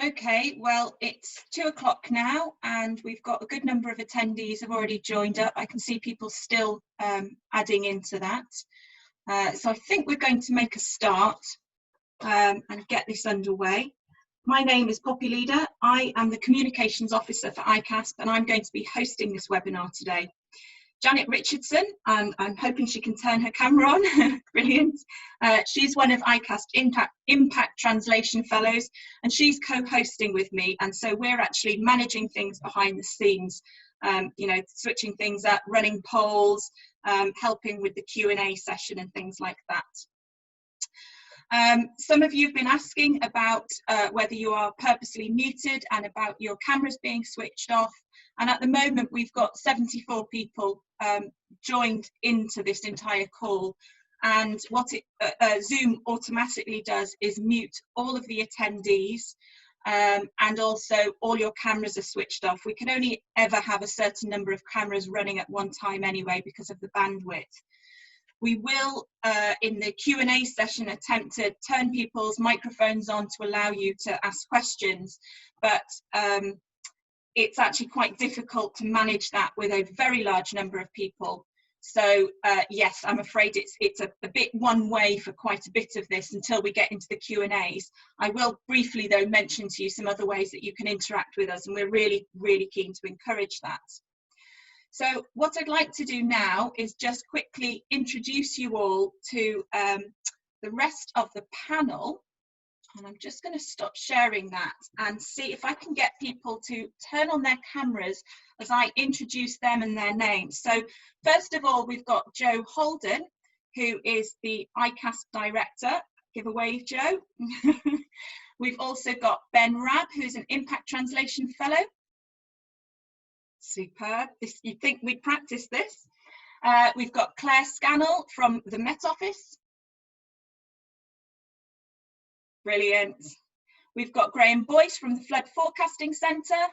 Okay, well, it's 2 o'clock now and we've got a good number of attendees have already joined up. I can see people still adding into that. So I think we're going to make a start and get this underway. My name is Poppy Leader. I am the Communications Officer for iCASP and I'm going to be hosting this webinar today. Janet Richardson, and I'm hoping she can turn her camera on, brilliant. She's one of iCASP Impact Translation Fellows, and she's co-hosting with me, and so we're actually managing things behind the scenes, you know, switching things up, running polls, helping with the Q&A session and things like that. Some of you have been asking about whether you are purposely muted and about your cameras being switched off. And at the moment, we've got 74 people joined into this entire call. And what Zoom automatically does is mute all of the attendees, and also all your cameras are switched off. We can only ever have a certain number of cameras running at one time anyway because of the bandwidth. We will, in the Q&A session, attempt to turn people's microphones on to allow you to ask questions, but it's actually quite difficult to manage that with a very large number of people. So yes, I'm afraid it's a bit one way for quite a bit of this until we get into the Q&As. I will briefly though mention to you some other ways that you can interact with us, and we're really, really keen to encourage that. So what I'd like to do now is just quickly introduce you all to the rest of the panel. And I'm just going to stop sharing that and see if I can get people to turn on their cameras as I introduce them and their names. So first of all, we've got Joe Holden, who is the iCASP director. Give a wave, Joe. We've also got Ben Rabb, who's an Impact Translation Fellow. Superb. You'd think we'd practice this. We've got Claire Scannell from the Met Office. Brilliant. We've got Graham Boyce from the Flood Forecasting Centre.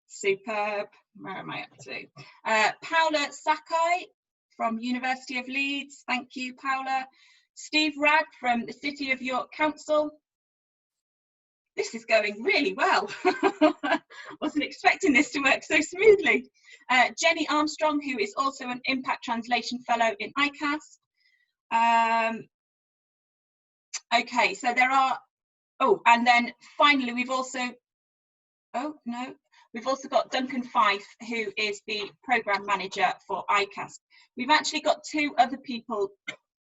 Superb. Where am I up to? Paula Sakai from University of Leeds. Thank you, Paula. Steve Ragg from the City of York Council. This is going really well. Wasn't expecting this to work so smoothly. Jenny Armstrong, who is also an Impact Translation Fellow in iCASP. Okay, so there are, oh, and then finally we've also, we've also got Duncan Fife, who is the Programme Manager for iCASP. We've actually got two other people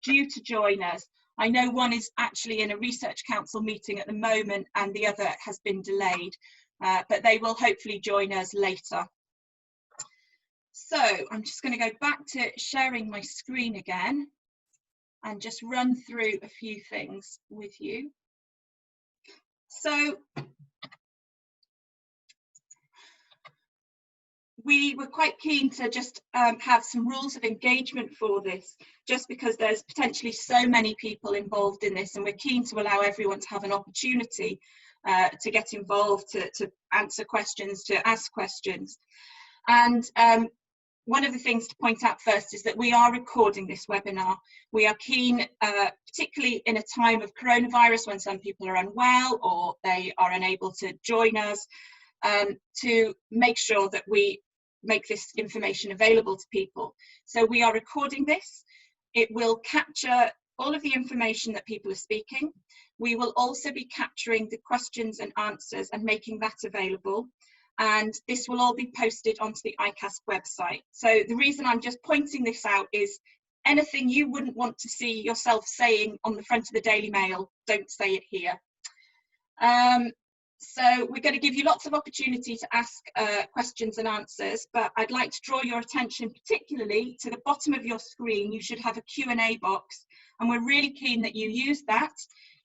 due to join us. I know one is actually in a Research Council meeting at the moment and the other has been delayed, but they will hopefully join us later. So I'm just going to go back to sharing my screen again and just run through a few things with you. So we were quite keen to just have some rules of engagement for this, just because there's potentially so many people involved in this, and we're keen to allow everyone to have an opportunity to get involved, to answer questions, to ask questions. And one of the things to point out first is that we are recording this webinar. We are keen, particularly in a time of coronavirus when some people are unwell or they are unable to join us, to make sure that we make this information available to people. So we are recording this. It will capture all of the information that people are speaking. We will also be capturing the questions and answers and making that available. And this will all be posted onto the iCASP website. So the reason I'm just pointing this out is anything you wouldn't want to see yourself saying on the front of the Daily Mail, don't say it here. So we're going to give you lots of opportunity to ask questions and answers, but I'd like to draw your attention particularly to the bottom of your screen. You should have a Q&A box, and we're really keen that you use that.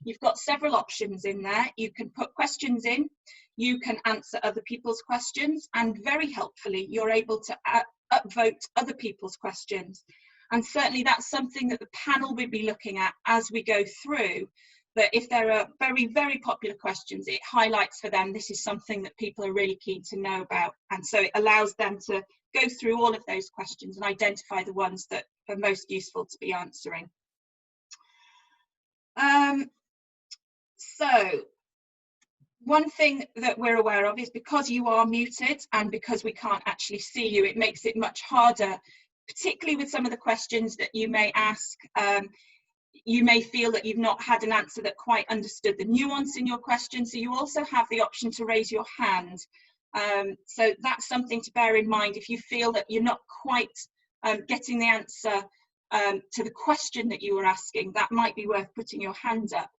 You've got several options in there. You can put questions in, you can answer other people's questions, and very helpfully, you're able to upvote other people's questions. And certainly that's something that the panel will be looking at as we go through, that if there are very, very popular questions, it highlights for them this is something that people are really keen to know about. And so it allows them to go through all of those questions and identify the ones that are most useful to be answering. So One thing that we're aware of is because you are muted and because we can't actually see you, it makes it much harder, particularly with some of the questions that you may ask. You may feel that you've not had an answer that quite understood the nuance in your question, so you also have the option to raise your hand. So that's something to bear in mind. If you feel that you're not quite getting the answer to the question that you were asking, that might be worth putting your hand up.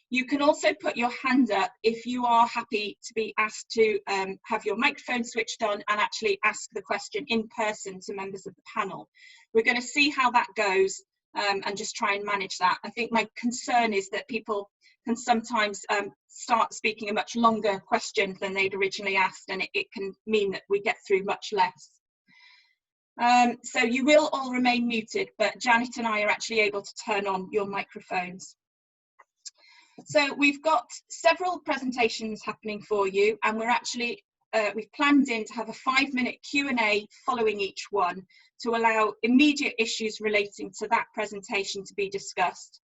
You can also put your hand up if you are happy to be asked to have your microphone switched on and actually ask the question in person to members of the panel. We're going to see how that goes and just try and manage that. I think my concern is that people can sometimes start speaking a much longer question than they'd originally asked, and it can mean that we get through much less. So you will all remain muted, but Janet and I are actually able to turn on your microphones. So we've got several presentations happening for you, and we're actually, we've planned in to have a 5-minute Q&A following each one to allow immediate issues relating to that presentation to be discussed.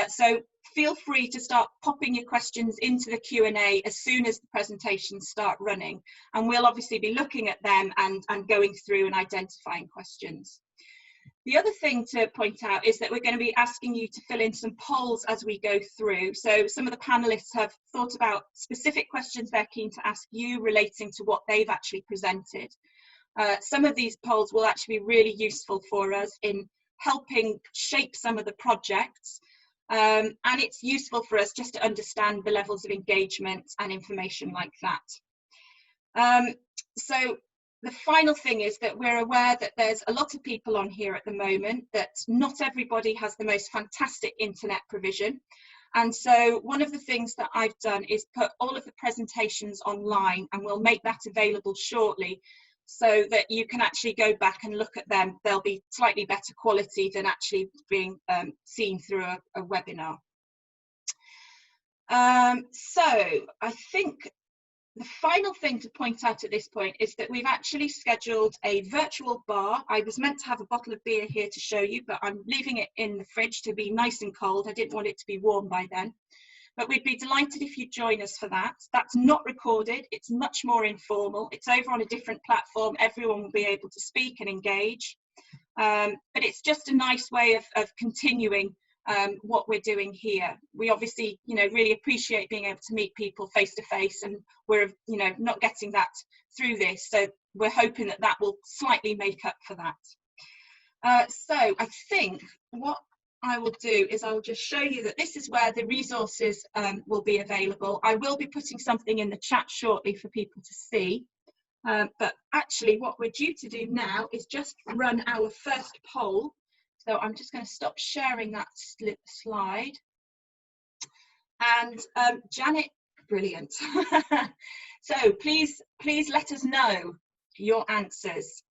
So feel free to start popping your questions into the Q&A as soon as the presentations start running, and we'll obviously be looking at them and going through and identifying questions. The other thing to point out is that we're going to be asking you to fill in some polls as we go through. So some of the panelists have thought about specific questions they're keen to ask you relating to what they've actually presented. Some of these polls will actually be really useful for us in helping shape some of the projects. And it's useful for us just to understand the levels of engagement and information like that. So the final thing is that we're aware that there's a lot of people on here at the moment, that not everybody has the most fantastic internet provision. And so one of the things that I've done is put all of the presentations online, and we'll make that available shortly so that you can actually go back and look at them. They'll be slightly better quality than actually being seen through a webinar. So I think the final thing to point out at this point is that we've actually scheduled a virtual bar. I was meant to have a bottle of beer here to show you, but I'm leaving it in the fridge to be nice and cold. I didn't want it to be warm by then. But we'd be delighted if you join us for that. That's not recorded. It's much more informal. It's over on a different platform. Everyone will be able to speak and engage. But it's just a nice way of continuing what we're doing here. We obviously, really appreciate being able to meet people face to face, and we're, not getting that through this. So we're hoping that that will slightly make up for that. So I think what I will do is I will just show you that this is where the resources will be available. I will be putting something in the chat shortly for people to see. But actually what we're due to do now is just run our first poll. So I'm just going to stop sharing that slide. And Janet, brilliant. So please let us know your answers.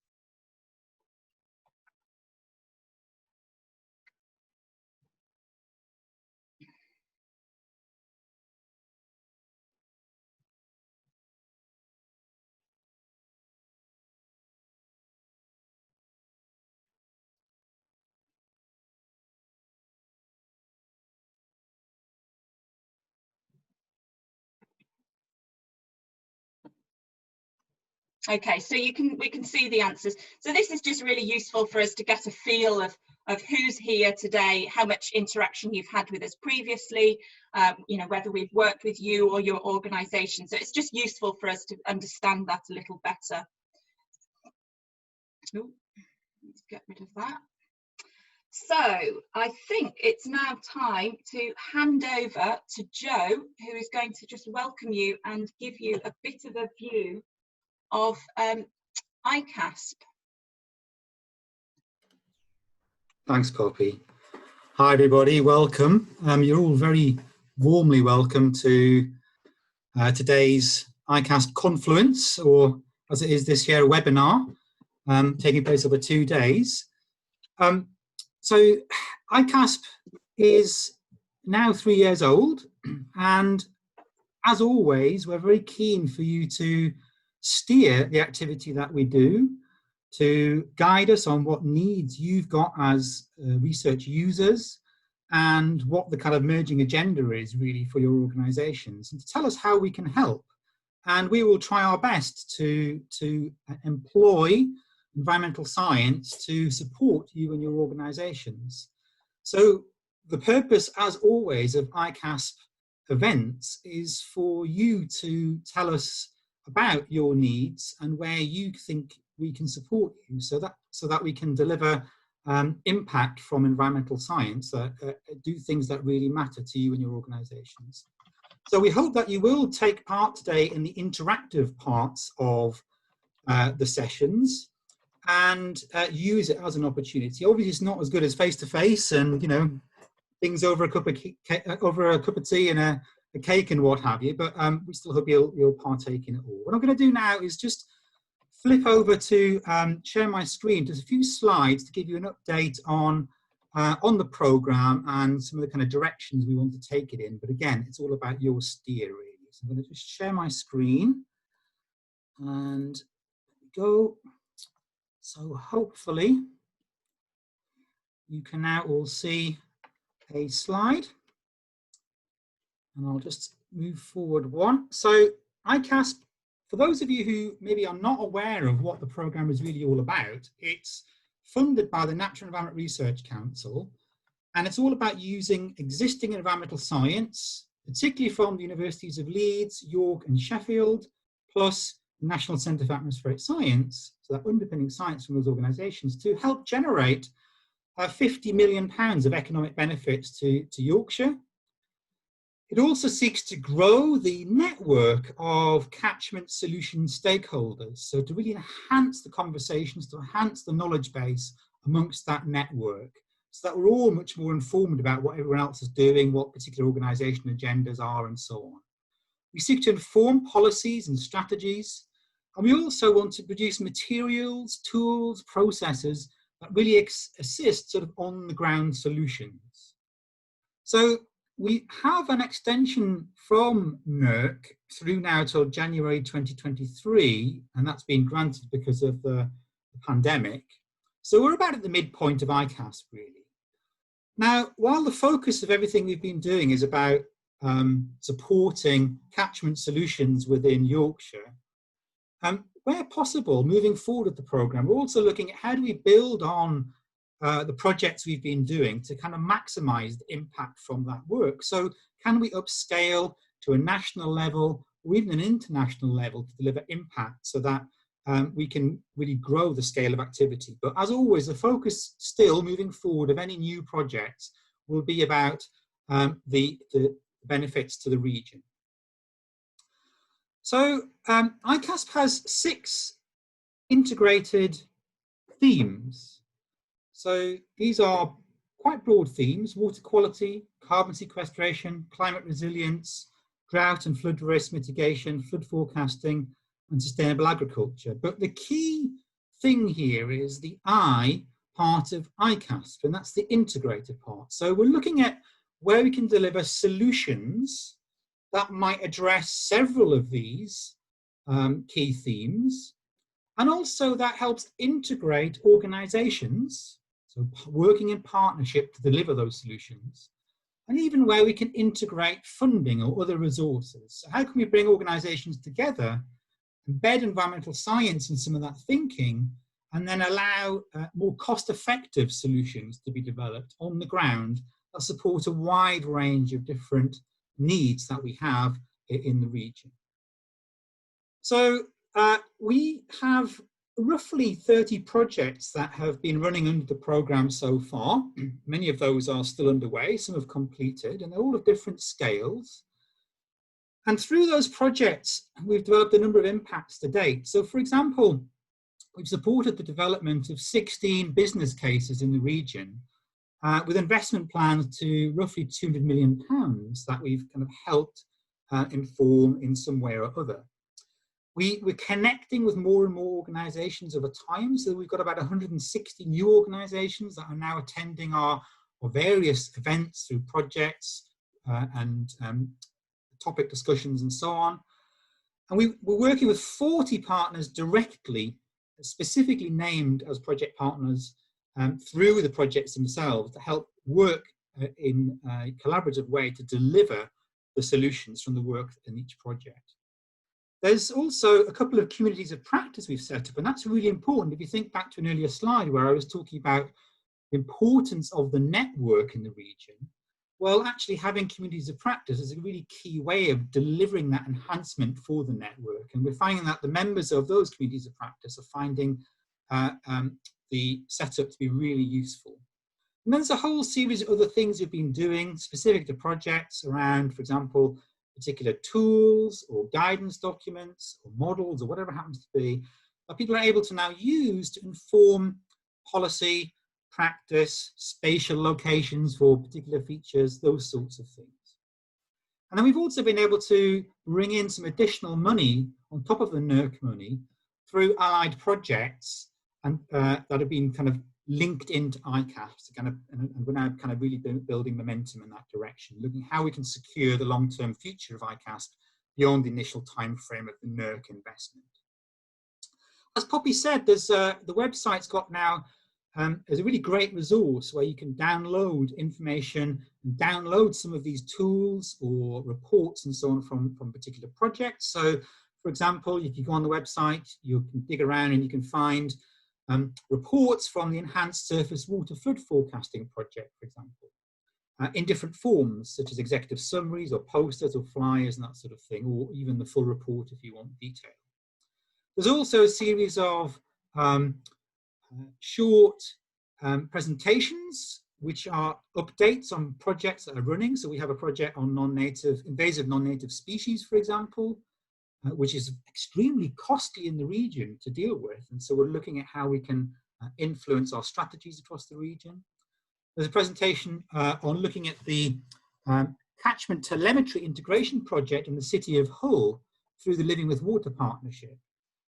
Okay, so we can see the answers. So this is just really useful for us to get a feel of who's here today, how much interaction you've had with us previously, whether we've worked with you or your organisation. So it's just useful for us to understand that a little better. Ooh, let's get rid of that. So I think it's now time to hand over to Joe, who is going to just welcome you and give you a bit of a view of iCASP. Thanks, Poppy. Hi, everybody. Welcome. You're all very warmly welcome to today's iCASP Confluence, or as it is this year, a webinar taking place over 2 days. So iCASP is now 3 years old, and as always, we're very keen for you to steer the activity that we do, to guide us on what needs you've got as research users, and what the kind of emerging agenda is really for your organisations, and to tell us how we can help. And we will try our best to employ environmental science to support you and your organisations. So the purpose, as always, of iCASP events is for you to tell us about your needs and where you think we can support you, so that we can deliver impact from environmental science that do things that really matter to you and your organisations. So we hope that you will take part today in the interactive parts of the sessions and use it as an opportunity. Obviously, it's not as good as face-to-face and, you know, things over a cup of tea and a cake and what have you, but we still hope you'll partake in it all. What I'm going to do now is just flip over to share my screen, just a few slides to give you an update on the programme and some of the kind of directions we want to take it in. But again, it's all about your steer, really. So I'm going to just share my screen and go. So hopefully you can now all see a slide. And I'll just move forward one. So iCASP, for those of you who maybe are not aware of what the programme is really all about, it's funded by the Natural Environment Research Council, and it's all about using existing environmental science, particularly from the universities of Leeds, York and Sheffield, plus the National Centre for Atmospheric Science, so that underpinning science from those organisations, to help generate £50 million of economic benefits to Yorkshire. It also seeks to grow the network of catchment solution stakeholders, so to really enhance the conversations, to enhance the knowledge base amongst that network, so that we're all much more informed about what everyone else is doing, what particular organisation agendas are, and so on. We seek to inform policies and strategies, and we also want to produce materials, tools, processes that really assist sort of on-the-ground solutions. So we have an extension from NERC through now till January 2023, and that's been granted because of the pandemic. So we're about at the midpoint of iCASP, really. Now, while the focus of everything we've been doing is about supporting catchment solutions within Yorkshire, where possible, moving forward with the programme, we're also looking at how do we build on the projects we've been doing to kind of maximise the impact from that work. So can we upscale to a national level or even an international level to deliver impact so that we can really grow the scale of activity? But as always, the focus still moving forward of any new projects will be about the benefits to the region. So iCASP has 6 integrated themes. So these are quite broad themes: water quality, carbon sequestration, climate resilience, drought and flood risk mitigation, flood forecasting, and sustainable agriculture. But the key thing here is the I part of iCASP, and that's the integrated part. So we're looking at where we can deliver solutions that might address several of these key themes, and also that helps integrate organisations, so working in partnership to deliver those solutions, and even where we can integrate funding or other resources. So how can we bring organisations together, embed environmental science in some of that thinking, and then allow more cost-effective solutions to be developed on the ground that support a wide range of different needs that we have in the region. So we have roughly 30 projects that have been running under the programme so far. Many of those are still underway, some have completed, and they're all of different scales. And through those projects, we've developed a number of impacts to date. So for example, we've supported the development of 16 business cases in the region with investment plans to roughly £200 million that we've kind of helped inform in some way or other. We're connecting with more and more organisations over time, so we've got about 160 new organisations that are now attending our various events through projects and topic discussions and so on. And we're working with 40 partners directly, specifically named as project partners through the projects themselves to help work in a collaborative way to deliver the solutions from the work in each project. There's also a couple of communities of practice we've set up, and that's really important. If you think back to an earlier slide where I was talking about the importance of the network in the region, well, actually having communities of practice is a really key way of delivering that enhancement for the network. And we're finding that the members of those communities of practice are finding the setup to be really useful. And then there's a whole series of other things we've been doing specific to projects around, for example, particular tools or guidance documents or models or whatever it happens to be, that people are able to now use to inform policy, practice, spatial locations for particular features, those sorts of things. And then we've also been able to bring in some additional money on top of the NERC money through allied projects and that have been kind of linked into iCASP, and we're now kind of really building momentum in that direction, looking at how we can secure the long-term future of iCASP beyond the initial time frame of the NERC investment. As Poppy said, there's the website's got now is a really great resource where you can download information and download some of these tools or reports and so on from particular projects. So, for example, if you go on the website, you can dig around and you can find reports from the Enhanced Surface Water Flood Forecasting Project, for example, in different forms, such as executive summaries or posters or flyers and that sort of thing, or even the full report if you want detail. There's also a series of short presentations, which are updates on projects that are running. So we have a project on invasive non-native species, for example, which is extremely costly in the region to deal with. And so we're looking at how we can influence our strategies across the region. There's a presentation on looking at the catchment telemetry integration project in the city of Hull through the Living with Water partnership.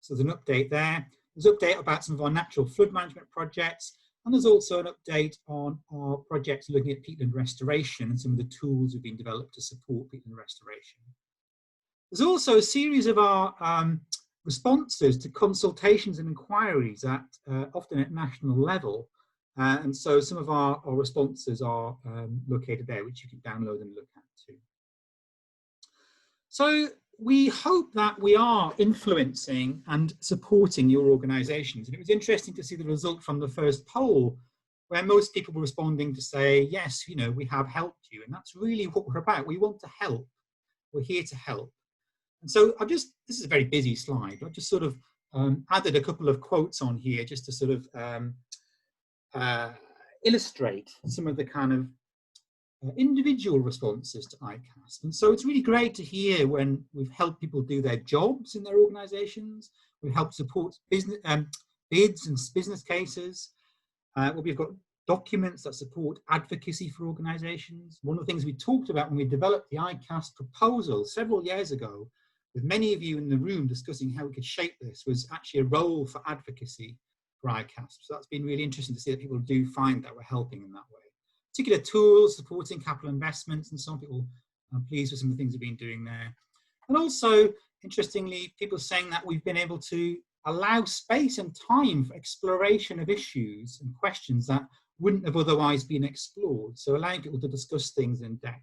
So there's an update there. There's an update about some of our natural flood management projects. And there's also an update on our projects looking at peatland restoration and some of the tools we've been developed to support peatland restoration. There's also a series of our responses to consultations and inquiries often at national level. And so some of our responses are located there, which you can download and look at too. So we hope that we are influencing and supporting your organisations. And it was interesting to see the result from the first poll, where most people were responding to say, yes, you know, we have helped you. And that's really what we're about. We want to help. We're here to help. And so this is a very busy slide. I've just sort of added a couple of quotes on here just to sort of illustrate some of the kind of individual responses to iCASP. And so it's really great to hear when we've helped people do their jobs in their organisations. We've helped support business bids and business cases. We've got documents that support advocacy for organisations. One of the things we talked about when we developed the iCASP proposal several years ago, with many of you in the room discussing how we could shape this, was actually a role for advocacy for iCASP. So that's been really interesting to see that people do find that we're helping in that way. Particular tools supporting capital investments, and some people are pleased with some of the things we've been doing there. And also, interestingly, people saying that we've been able to allow space and time for exploration of issues and questions that wouldn't have otherwise been explored. So allowing people to discuss things in depth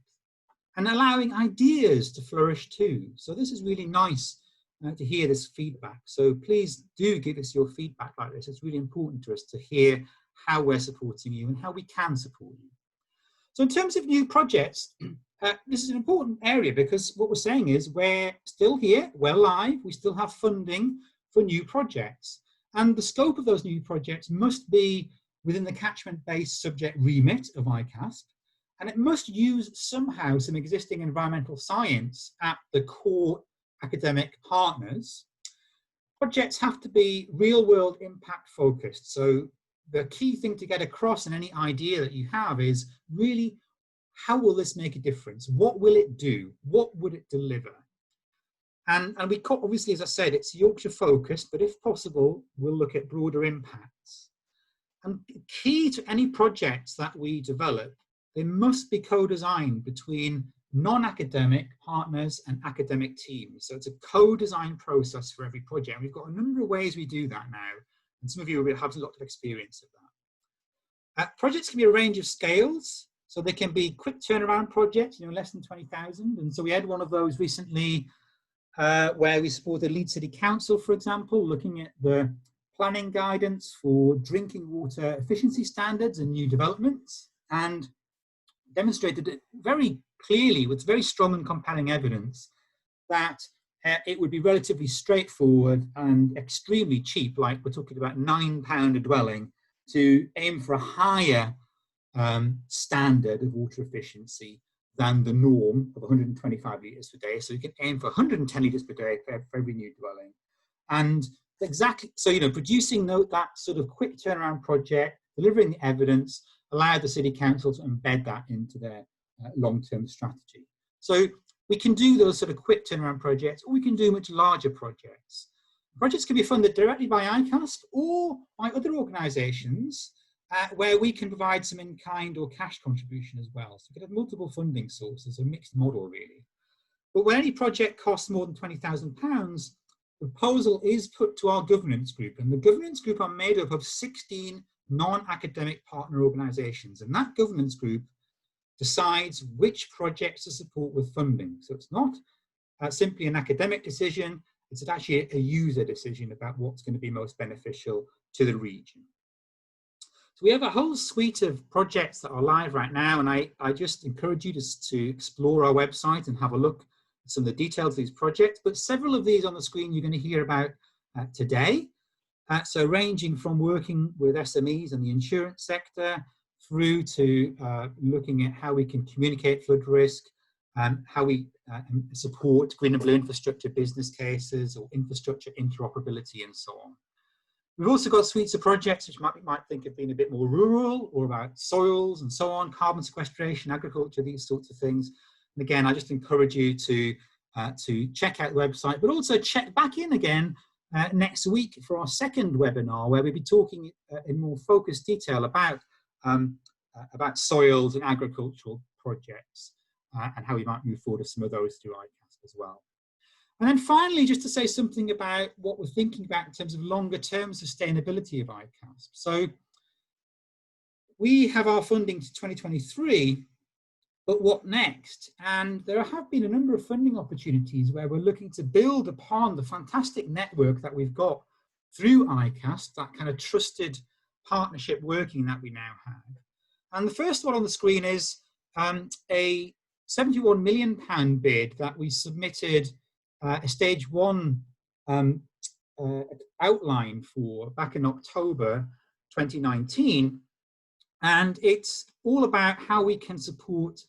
and allowing ideas to flourish too. So this is really nice to hear this feedback. So please do give us your feedback like this. It's really important to us to hear how we're supporting you and how we can support you. So in terms of new projects, this is an important area because what we're saying is we're still here, we're live, we still have funding for new projects. And the scope of those new projects must be within the catchment-based subject remit of iCASP, and it must use somehow some existing environmental science at the core academic partners. Projects have to be real-world impact focused. So the key thing to get across in any idea that you have is really, how will this make a difference? What will it do? What would it deliver? And we obviously, as I said, it's Yorkshire focused, but if possible, we'll look at broader impacts. And key to any projects that we develop, they must be co-designed between non-academic partners and academic teams. So it's a co-design process for every project. And we've got a number of ways we do that now. And some of you will have a lot of experience of that. Projects can be a range of scales. So they can be quick turnaround projects, less than 20,000. And so we had one of those recently where we supported Leeds City Council, for example, looking at the planning guidance for drinking water efficiency standards and new developments, and demonstrated it very clearly with very strong and compelling evidence that it would be relatively straightforward and extremely cheap, like we're talking about £9 a dwelling, to aim for a higher standard of water efficiency than the norm of 125 litres per day. So you can aim for 110 litres per day for every new dwelling. And exactly, so, producing that sort of quick turnaround project, delivering the evidence, allowed the City Council to embed that into their long-term strategy. So we can do those sort of quick turnaround projects, or we can do much larger projects. Projects can be funded directly by iCASP or by other organisations where we can provide some in-kind or cash contribution as well. So we can have multiple funding sources, a mixed model really. But when any project costs more than £20,000, the proposal is put to our governance group, and the governance group are made up of 16 non-academic partner organisations, and that governance group decides which projects to support with funding. So it's not simply an academic decision, it's actually a user decision about what's going to be most beneficial to the region. So we have a whole suite of projects that are live right now, and I just encourage you to explore our website and have a look at some of the details of these projects. But several of these on the screen you're going to hear about today. So ranging from working with SMEs in the insurance sector through to looking at how we can communicate flood risk, how we support green and blue infrastructure business cases or infrastructure interoperability and so on. We've also got suites of projects which you might think have been a bit more rural, or about soils and so on, carbon sequestration, agriculture, these sorts of things. And again, I just encourage you to check out the website, but also check back in again next week for our second webinar, where we'll be talking in more focused detail about soils and agricultural projects and how we might move forward with some of those through iCASP as well. And then finally, just to say something about what we're thinking about in terms of longer term sustainability of iCASP. So we have our funding to 2023, but what next? And there have been a number of funding opportunities where we're looking to build upon the fantastic network that we've got through iCASP, that kind of trusted partnership working that we now have. And the first one on the screen is a £71 million bid that we submitted a stage 1 outline for back in October 2019. And it's all about how we can support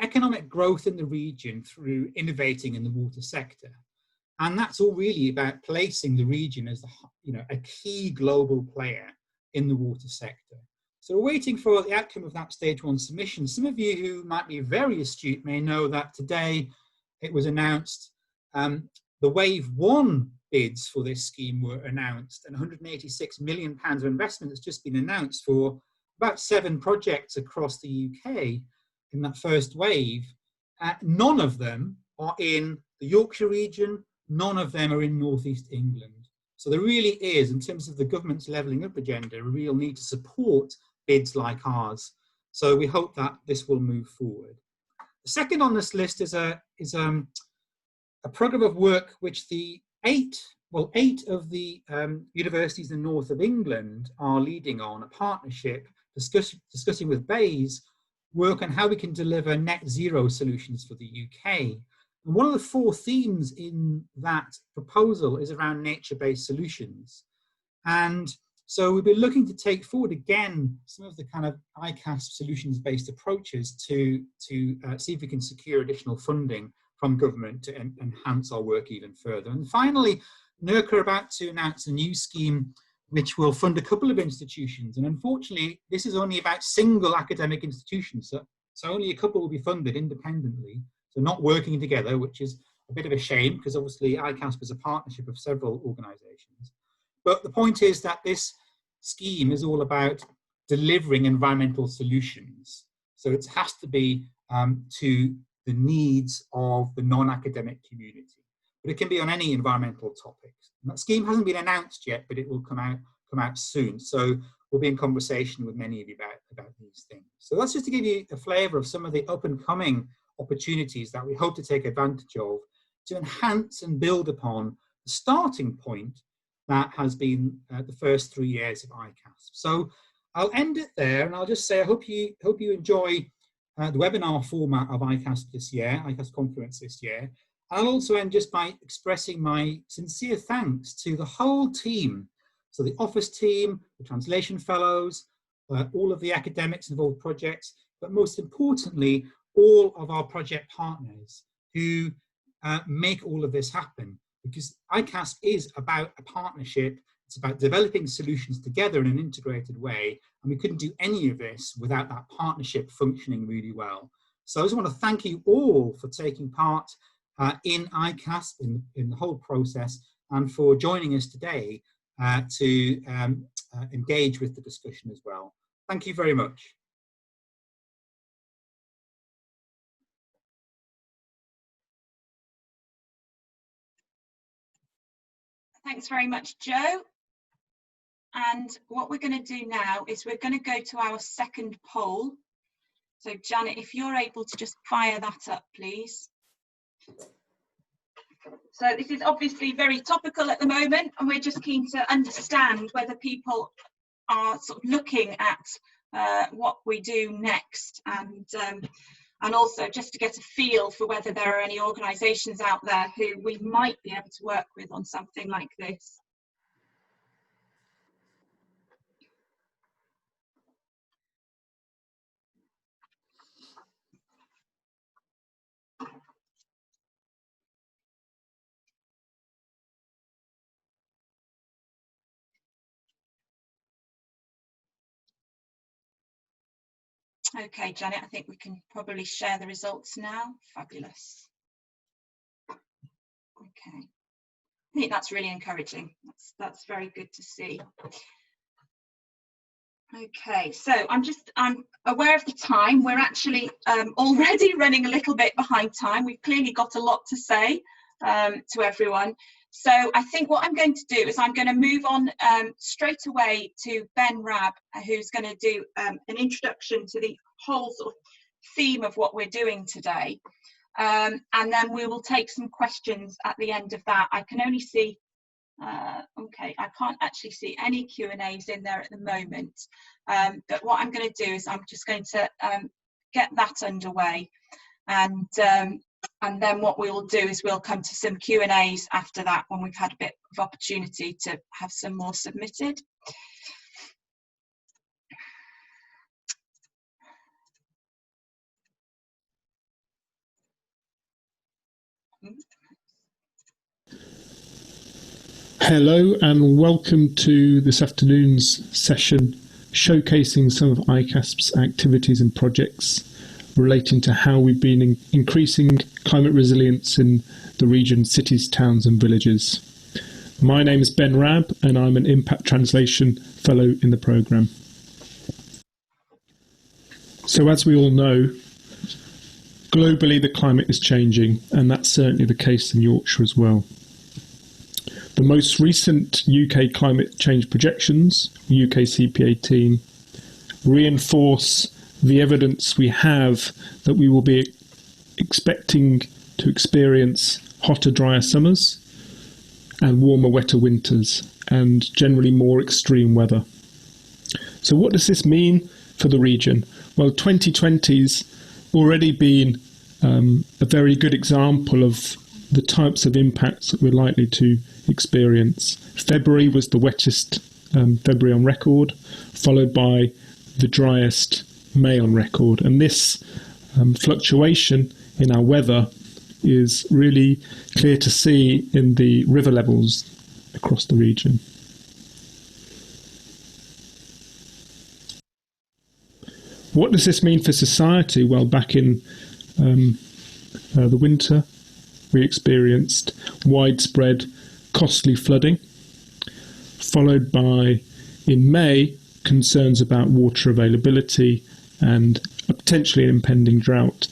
economic growth in the region through innovating in the water sector. And that's all really about placing the region as a key global player in the water sector. So we're waiting for the outcome of that stage 1 submission. Some of you who might be very astute may know that today it was announced the wave 1 bids for this scheme were announced, and £186 million of investment has just been announced for about 7 projects across the UK in that first wave. None of them are in the Yorkshire region, none of them are in North East England. So there really is, in terms of the government's levelling up agenda, a real need to support bids like ours. So we hope that this will move forward. The second on this list is a programme of work which the 8 of the universities in the north of England are leading on, a partnership discussing with BEIS work on how we can deliver net zero solutions for the UK. And one of the 4 themes in that proposal is around nature-based solutions. And so we've been looking to take forward again some of the kind of iCASP solutions-based approaches to see if we can secure additional funding from government to enhance our work even further. And finally, NERC are about to announce a new scheme which will fund a couple of institutions. And unfortunately, this is only about single academic institutions. So only a couple will be funded independently, so not working together, which is a bit of a shame because obviously iCASP is a partnership of several organisations. But the point is that this scheme is all about delivering environmental solutions. So it has to be to the needs of the non-academic community. But it can be on any environmental topics. And that scheme hasn't been announced yet, but it will come out soon. So we'll be in conversation with many of you about these things. So that's just to give you a flavour of some of the up and coming opportunities that we hope to take advantage of to enhance and build upon the starting point that has been the first 3 years of iCASP. So I'll end it there, and I'll just say I hope you enjoy the webinar format of iCASP this year, iCASP Confluence this year. I'll also end just by expressing my sincere thanks to the whole team. So the office team, the translation fellows, all of the academics involved in projects, but most importantly, all of our project partners who make all of this happen. Because iCASP is about a partnership. It's about developing solutions together in an integrated way. And we couldn't do any of this without that partnership functioning really well. So I just want to thank you all for taking part in iCASP, in the whole process, and for joining us today to engage with the discussion as well. Thank you very much. Thanks very much, Joe. And what we're going to do now is we're going to go to our second poll. So Janet, if you're able to just fire that up, please. So this is obviously very topical at the moment, and we're just keen to understand whether people are sort of looking at what we do next, and also just to get a feel for whether there are any organisations out there who we might be able to work with on something like this. Okay, Janet, I think we can probably share the results now. Fabulous. Okay, I think that's really encouraging. That's very good to see. Okay, so I'm aware of the time. We're actually already running a little bit behind time. We've clearly got a lot to say to everyone. So I think what I'm going to do is I'm going to move on straight away to Ben Rabb, who's going to do an introduction to the whole sort of theme of what we're doing today. And then we will take some questions at the end of that. I can only see, okay, I can't actually see any Q&As in there at the moment. But what I'm going to do is I'm just going to get that underway. And then what we will do is we'll come to some Q&As after that when we've had a bit of opportunity to have some more submitted. Hello and welcome to this afternoon's session showcasing some of iCASP's activities and projects relating to how we've been increasing climate resilience in the region's cities, towns and villages. My name is Ben Rabb and I'm an Impact Translation Fellow in the programme. So as we all know, globally the climate is changing, and that's certainly the case in Yorkshire as well. The most recent UK climate change projections, UK CP18, reinforce the evidence we have that we will be expecting to experience hotter, drier summers and warmer, wetter winters, and generally more extreme weather. So what does this mean for the region? Well, 2020's already been a very good example of the types of impacts that we're likely to experience. February was the wettest February on record, followed by the driest May on record. And this fluctuation in our weather is really clear to see in the river levels across the region. What does this mean for society? Well, back in the winter, we experienced widespread costly flooding, followed by, in May, concerns about water availability and potentially an impending drought.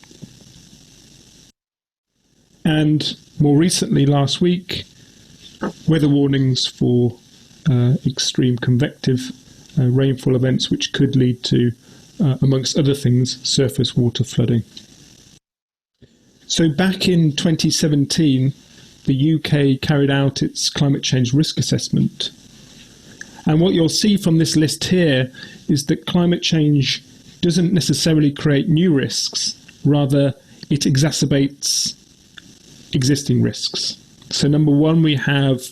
And more recently, last week, weather warnings for extreme convective rainfall events which could lead to, amongst other things, surface water flooding. So back in 2017, the UK carried out its climate change risk assessment. And what you'll see from this list here is that climate change doesn't necessarily create new risks, rather it exacerbates existing risks. So number one, we have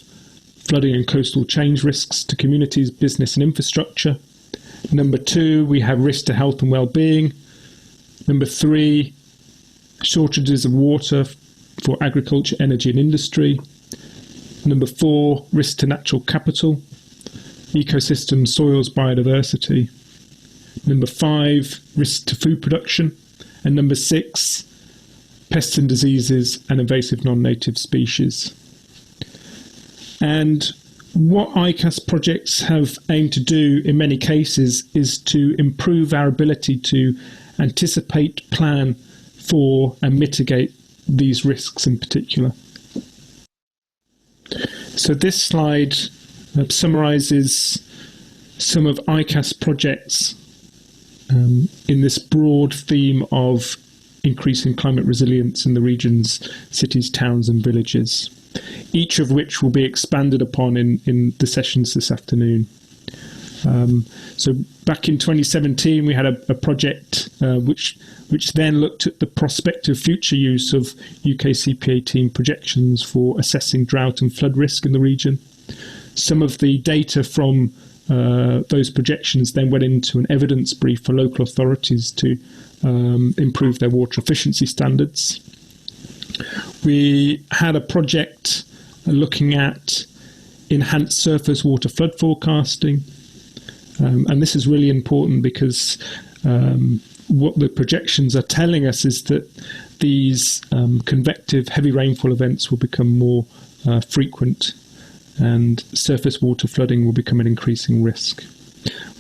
flooding and coastal change risks to communities, business and infrastructure. Number two, we have risk to health and well-being. Number three, shortages of water for agriculture, energy and industry. Number four, risk to natural capital, ecosystems, soils, biodiversity. Number five, risk to food production. And number six, pests and diseases and invasive non-native species. And what iCASP projects have aimed to do in many cases is to improve our ability to anticipate, plan for and mitigate these risks in particular. So this slide summarises some of iCASP projects in this broad theme of increasing climate resilience in the region's cities, towns and villages, each of which will be expanded upon in the sessions this afternoon. So back in 2017, we had a project which then looked at the prospective future use of UK CP18 projections for assessing drought and flood risk in the region. Some of the data from those projections then went into an evidence brief for local authorities to improve their water efficiency standards. We had a project looking at enhanced surface water flood forecasting. And this is really important because what the projections are telling us is that these convective heavy rainfall events will become more frequent and surface water flooding will become an increasing risk.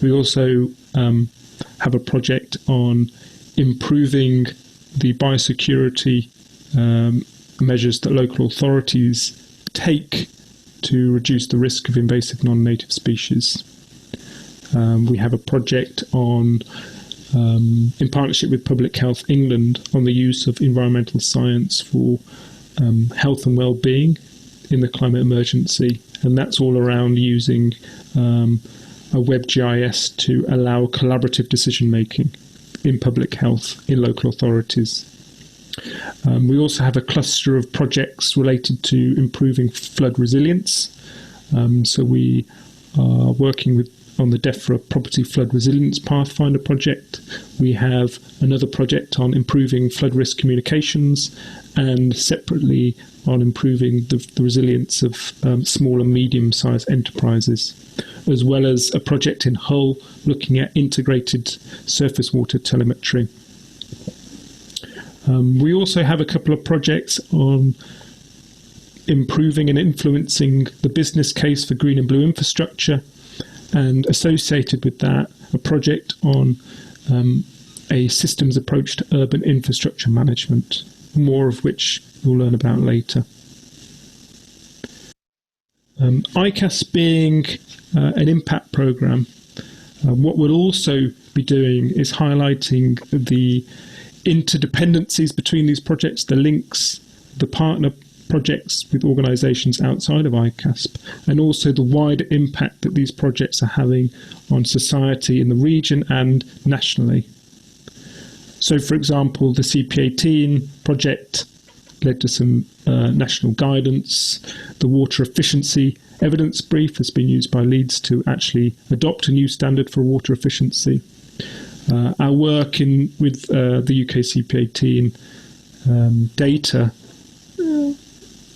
We also have a project on improving the biosecurity measures that local authorities take to reduce the risk of invasive non-native species. We have a project on, in partnership with Public Health England, on the use of environmental science for health and well-being in the climate emergency, and that's all around using a web GIS to allow collaborative decision-making in public health in local authorities. We also have a cluster of projects related to improving flood resilience. So we are working on the DEFRA Property Flood Resilience Pathfinder project. We have another project on improving flood risk communications, and separately on improving the resilience of small and medium-sized enterprises, as well as a project in Hull looking at integrated surface water telemetry. We also have a couple of projects on improving and influencing the business case for green and blue infrastructure, and associated with that, a project on a systems approach to urban infrastructure management, more of which we'll learn about later. iCASP being an impact programme, what we'll also be doing is highlighting the interdependencies between these projects, the links, the partner projects with organisations outside of iCASP, and also the wider impact that these projects are having on society in the region and nationally. So, for example, the CP18 project led to some national guidance. The water efficiency evidence brief has been used by Leeds to actually adopt a new standard for water efficiency. Our work with the UK CP18 data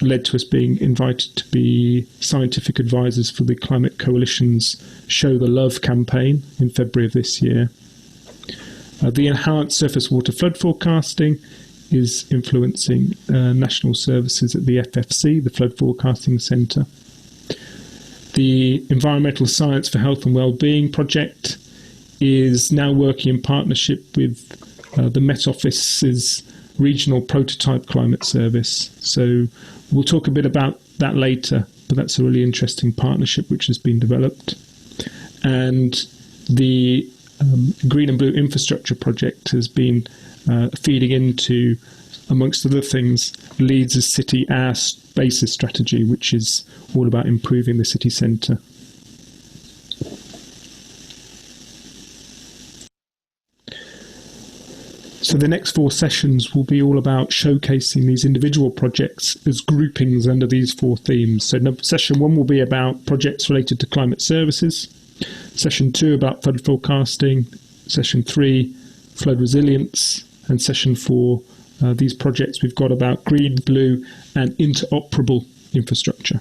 led to us being invited to be scientific advisors for the Climate Coalition's Show the Love campaign in February of this year. The enhanced surface water flood forecasting is influencing national services at the FFC, the Flood Forecasting Centre. The Environmental Science for Health and Wellbeing project is now working in partnership with the Met Office's regional prototype climate service. So we'll talk a bit about that later, but that's a really interesting partnership which has been developed. And the Green and Blue Infrastructure Project has been feeding into, amongst other things, Leeds' City Air Spaces strategy, which is all about improving the city centre. So the next 4 sessions will be all about showcasing these individual projects as groupings under these 4 themes. So session 1 will be about projects related to climate services, session 2 about flood forecasting, session 3 flood resilience, and session 4 these projects we've got about green, blue and interoperable infrastructure.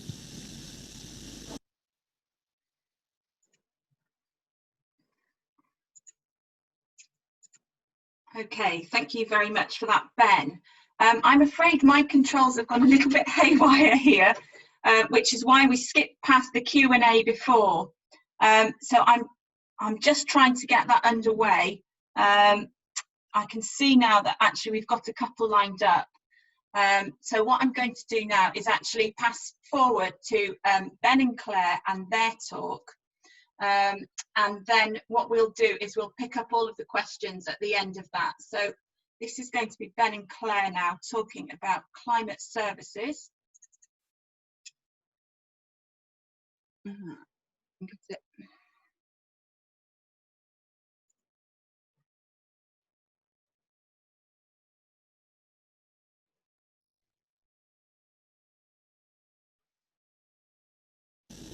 Okay, thank you very much for that, Ben. I'm afraid my controls have gone a little bit haywire here, which is why we skipped past the Q&A before. So I'm just trying to get that underway. I can see now that actually we've got a couple lined up. So what I'm going to do now is actually pass forward to Ben and Claire and their talk. And then what we'll do is we'll pick up all of the questions at the end of that. So this is going to be Ben and Claire now talking about climate services.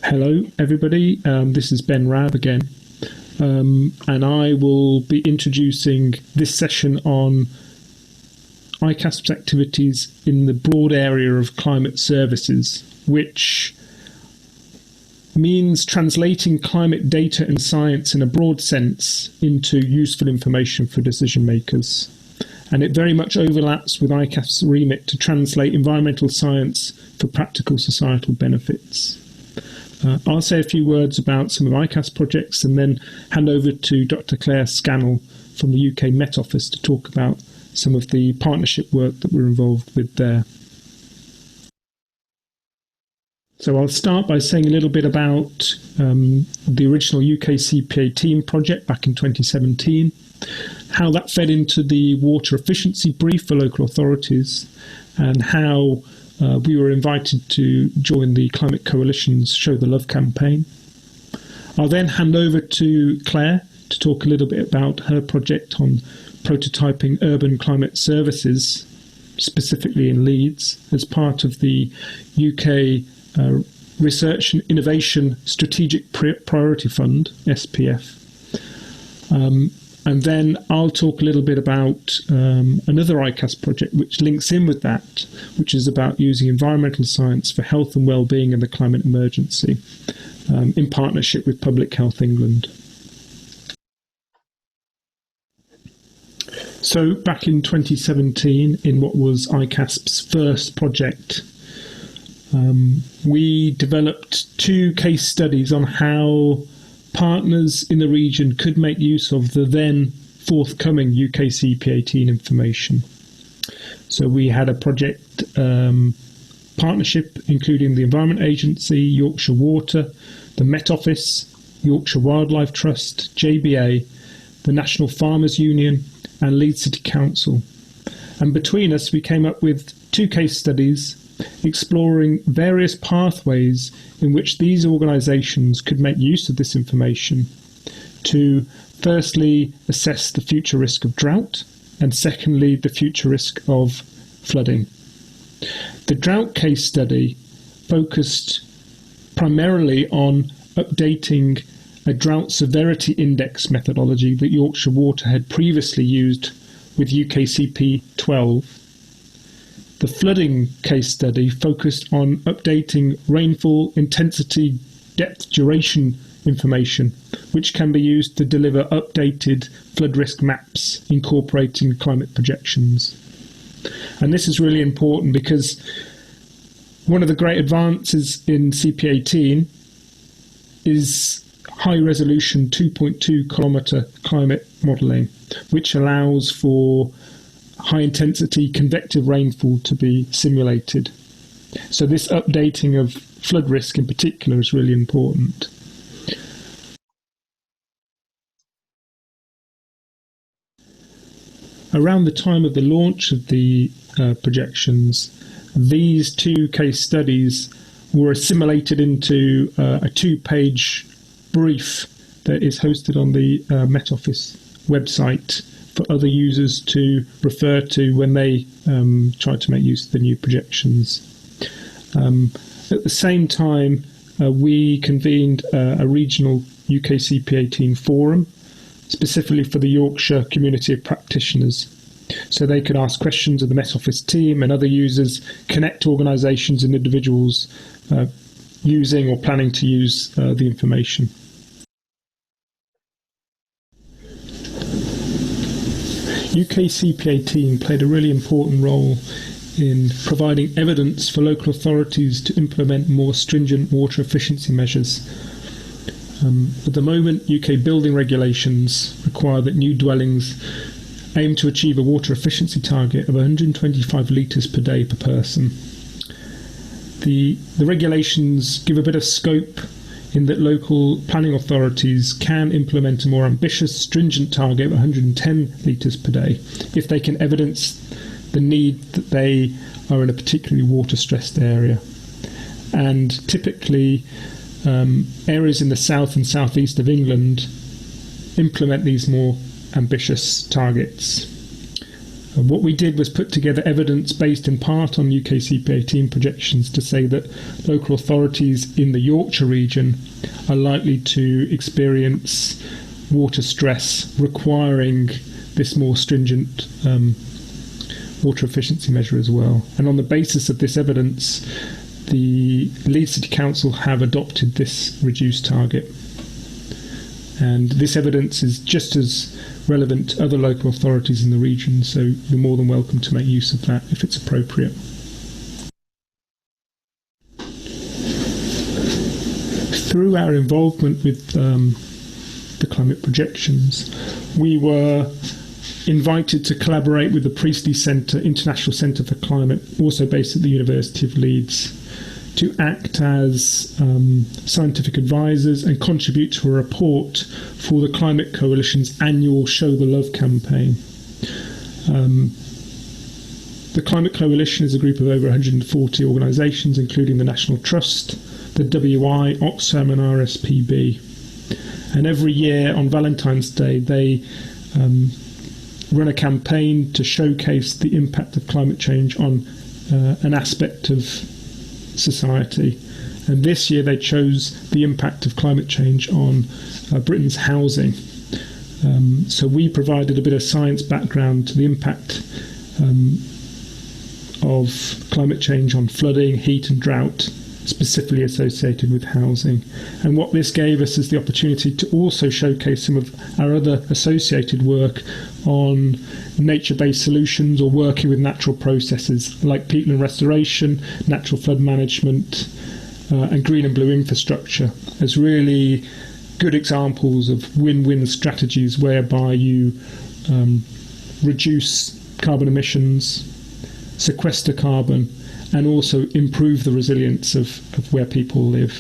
Hello everybody, this is Ben Rabb again, and I will be introducing this session on iCASP's activities in the broad area of climate services, which means translating climate data and science in a broad sense into useful information for decision makers. And it very much overlaps with iCASP's remit to translate environmental science for practical societal benefits. I'll say a few words about some of iCASP projects and then hand over to Dr. Claire Scannell from the UK Met Office to talk about some of the partnership work that we're involved with there. So I'll start by saying a little bit about the original UK CP18 project back in 2017, how that fed into the water efficiency brief for local authorities, and how we were invited to join the Climate Coalition's Show the Love campaign. I'll then hand over to Claire to talk a little bit about her project on prototyping urban climate services, specifically in Leeds, as part of the UK Research and Innovation Strategic Priority Fund, SPF. And then I'll talk a little bit about another iCASP project which links in with that, which is about using environmental science for health and well-being in the climate emergency, in partnership with Public Health England. So back in 2017, in what was iCASP's first project, we developed 2 case studies on how partners in the region could make use of the then forthcoming UK CP18 information. So we had a project partnership including the Environment Agency, Yorkshire Water, the Met Office, Yorkshire Wildlife Trust, JBA, the National Farmers Union and Leeds City Council. And between us we came up with 2 case studies exploring various pathways in which these organisations could make use of this information to firstly assess the future risk of drought and secondly the future risk of flooding. The drought case study focused primarily on updating a drought severity index methodology that Yorkshire Water had previously used with UKCP 12. The flooding case study focused on updating rainfall, intensity, depth, duration information, which can be used to deliver updated flood risk maps incorporating climate projections. And this is really important because one of the great advances in CP18 is high-resolution 2.2 kilometre climate modelling, which allows for high-intensity convective rainfall to be simulated. So this updating of flood risk in particular is really important. around the time of the launch of the projections, these 2 case studies were assimilated into a 2-page brief that is hosted on the Met Office website for other users to refer to when they try to make use of the new projections. At the same time, we convened a regional UK CP18 forum, specifically for the Yorkshire community of practitioners, so they could ask questions of the Met Office team and other users, connect organisations and individuals using or planning to use the information. UK CP18 played a really important role in providing evidence for local authorities to implement more stringent water efficiency measures. At the moment, UK building regulations require that new dwellings aim to achieve a water efficiency target of 125 litres per day per person. The regulations give a bit of scope in that local planning authorities can implement a more ambitious, stringent target of 110 litres per day if they can evidence the need that they are in a particularly water-stressed area. And typically, areas in the south and southeast of England implement these more ambitious targets. What we did was put together evidence based in part on UK CP18 projections to say that local authorities in the Yorkshire region are likely to experience water stress requiring this more stringent water efficiency measure as well. And on the basis of this evidence, the Leeds City Council have adopted this reduced target. And this evidence is just as relevant to other local authorities in the region, so you're more than welcome to make use of that if it's appropriate. Through our involvement with the climate projections, we were invited to collaborate with the Priestley Centre, International Centre for Climate, also based at the University of Leeds, to act as scientific advisors and contribute to a report for the Climate Coalition's annual Show the Love campaign. The Climate Coalition is a group of over 140 organisations, including the National Trust, the WI, Oxfam and RSPB. And every year on Valentine's Day, they run a campaign to showcase the impact of climate change on an aspect of society. And this year they chose the impact of climate change on Britain's housing. So we provided a bit of science background to the impact of climate change on flooding, heat and drought, specifically associated with housing. And what this gave us is the opportunity to also showcase some of our other associated work on nature-based solutions or working with natural processes like peatland restoration, natural flood management, and green and blue infrastructure as really good examples of win-win strategies whereby you reduce carbon emissions, sequester carbon, and also improve the resilience of where people live.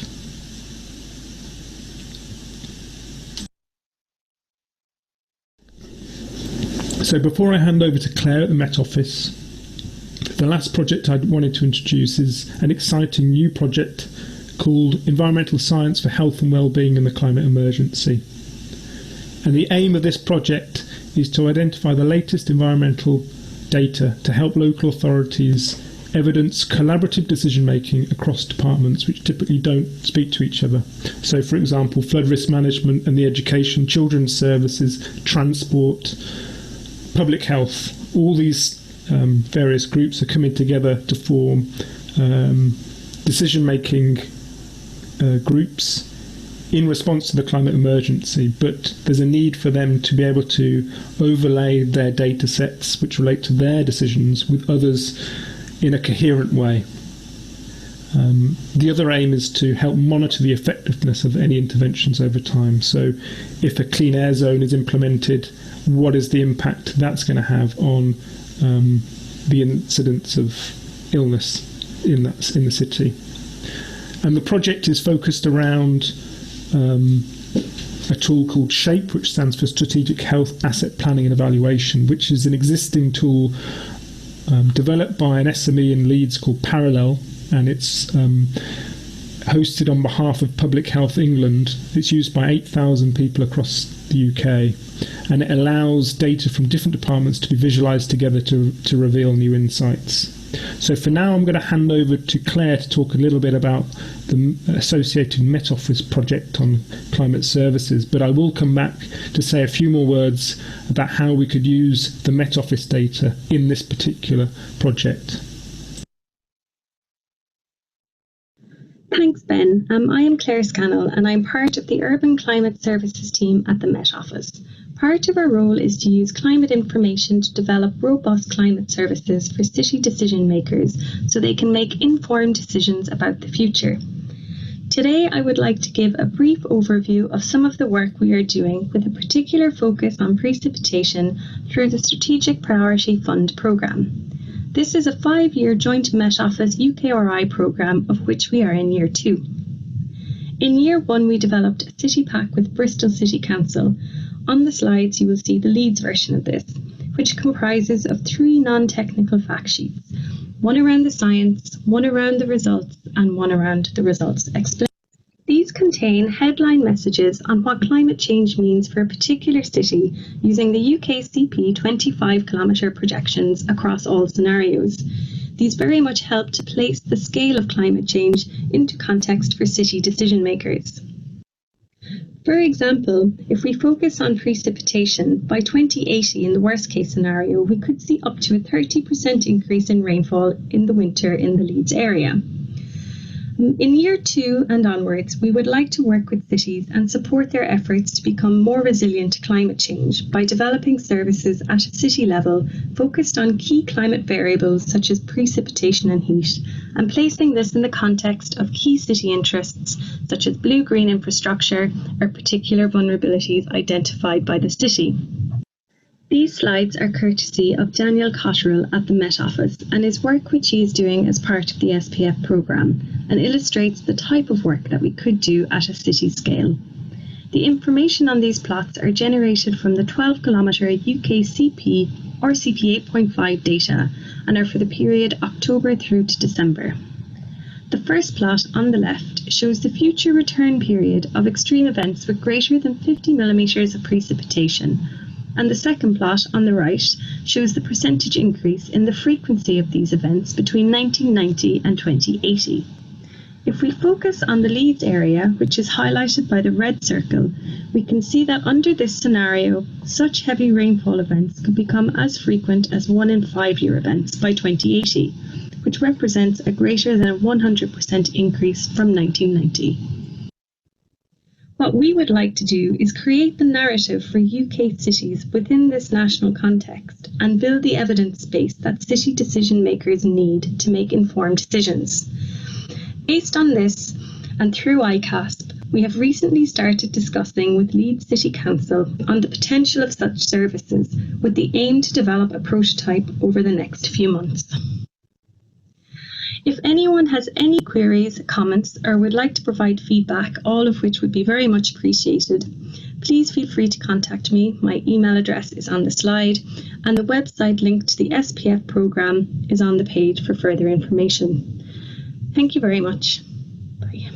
So before I hand over to Claire at the Met Office, the last project I wanted to introduce is an exciting new project called Environmental Science for Health and Wellbeing in the Climate Emergency. And the aim of this project is to identify the latest environmental data to help local authorities evidence collaborative decision-making across departments which typically don't speak to each other. So, for example, flood risk management and the education, children's services, transport, public health, all these various groups are coming together to form decision-making groups in response to the climate emergency, but there's a need for them to be able to overlay their data sets which relate to their decisions with others in a coherent way. The other aim is to help monitor the effectiveness of any interventions over time. So if a clean air zone is implemented, what is the impact that's going to have on the incidence of illness in the city? And the project is focused around a tool called SHAPE, which stands for Strategic Health Asset Planning and Evaluation, which is an existing tool developed by an SME in Leeds called Parallel, and it's hosted on behalf of Public Health England. It's used by 8,000 people across the UK, and it allows data from different departments to be visualised together to reveal new insights. So for now, I'm going to hand over to Claire to talk a little bit about the associated Met Office project on climate services, but I will come back to say a few more words about how we could use the Met Office data in this particular project. Thanks, Ben. I am Claire Scannell, and I'm part of the Urban Climate Services team at the Met Office. Part of our role is to use climate information to develop robust climate services for city decision makers so they can make informed decisions about the future. Today, I would like to give a brief overview of some of the work we are doing with a particular focus on precipitation through the Strategic Priority Fund programme. This is a 5-year joint Met Office UKRI programme of which we are in year 2. In year 1, we developed a city pack with Bristol City Council. On the slides, you will see the Leeds version of this, which comprises of 3 non-technical fact sheets, one around the science, one around the results, and one around the results explained. These contain headline messages on what climate change means for a particular city using the iCASP 25-kilometre projections across all scenarios. These very much help to place the scale of climate change into context for city decision makers. For example, if we focus on precipitation, by 2080 in the worst case scenario, we could see up to a 30% increase in rainfall in the winter in the Leeds area. In year 2 and onwards, we would like to work with cities and support their efforts to become more resilient to climate change by developing services at a city level focused on key climate variables such as precipitation and heat, and placing this in the context of key city interests such as blue-green infrastructure or particular vulnerabilities identified by the city. These slides are courtesy of Daniel Cotterill at the Met Office and his work which he is doing as part of the SPF programme, and illustrates the type of work that we could do at a city scale. The information on these plots are generated from the 12-kilometre iCASP or CP 8.5 data and are for the period October through to December. The first plot on the left shows the future return period of extreme events with greater than 50 millimetres of precipitation, and the second plot on the right shows the percentage increase in the frequency of these events between 1990 and 2080. If we focus on the Leeds area, which is highlighted by the red circle, we can see that under this scenario, such heavy rainfall events could become as frequent as 1 in 5-year events by 2080, which represents a greater than 100% increase from 1990. What we would like to do is create the narrative for UK cities within this national context and build the evidence base that city decision makers need to make informed decisions. Based on this, and through iCASP, we have recently started discussing with Leeds City Council on the potential of such services with the aim to develop a prototype over the next few months. If anyone has any queries, comments, or would like to provide feedback, all of which would be very much appreciated, please feel free to contact me. My email address is on the slide, and the website link to the SPF programme is on the page for further information. Thank you very much. Bye.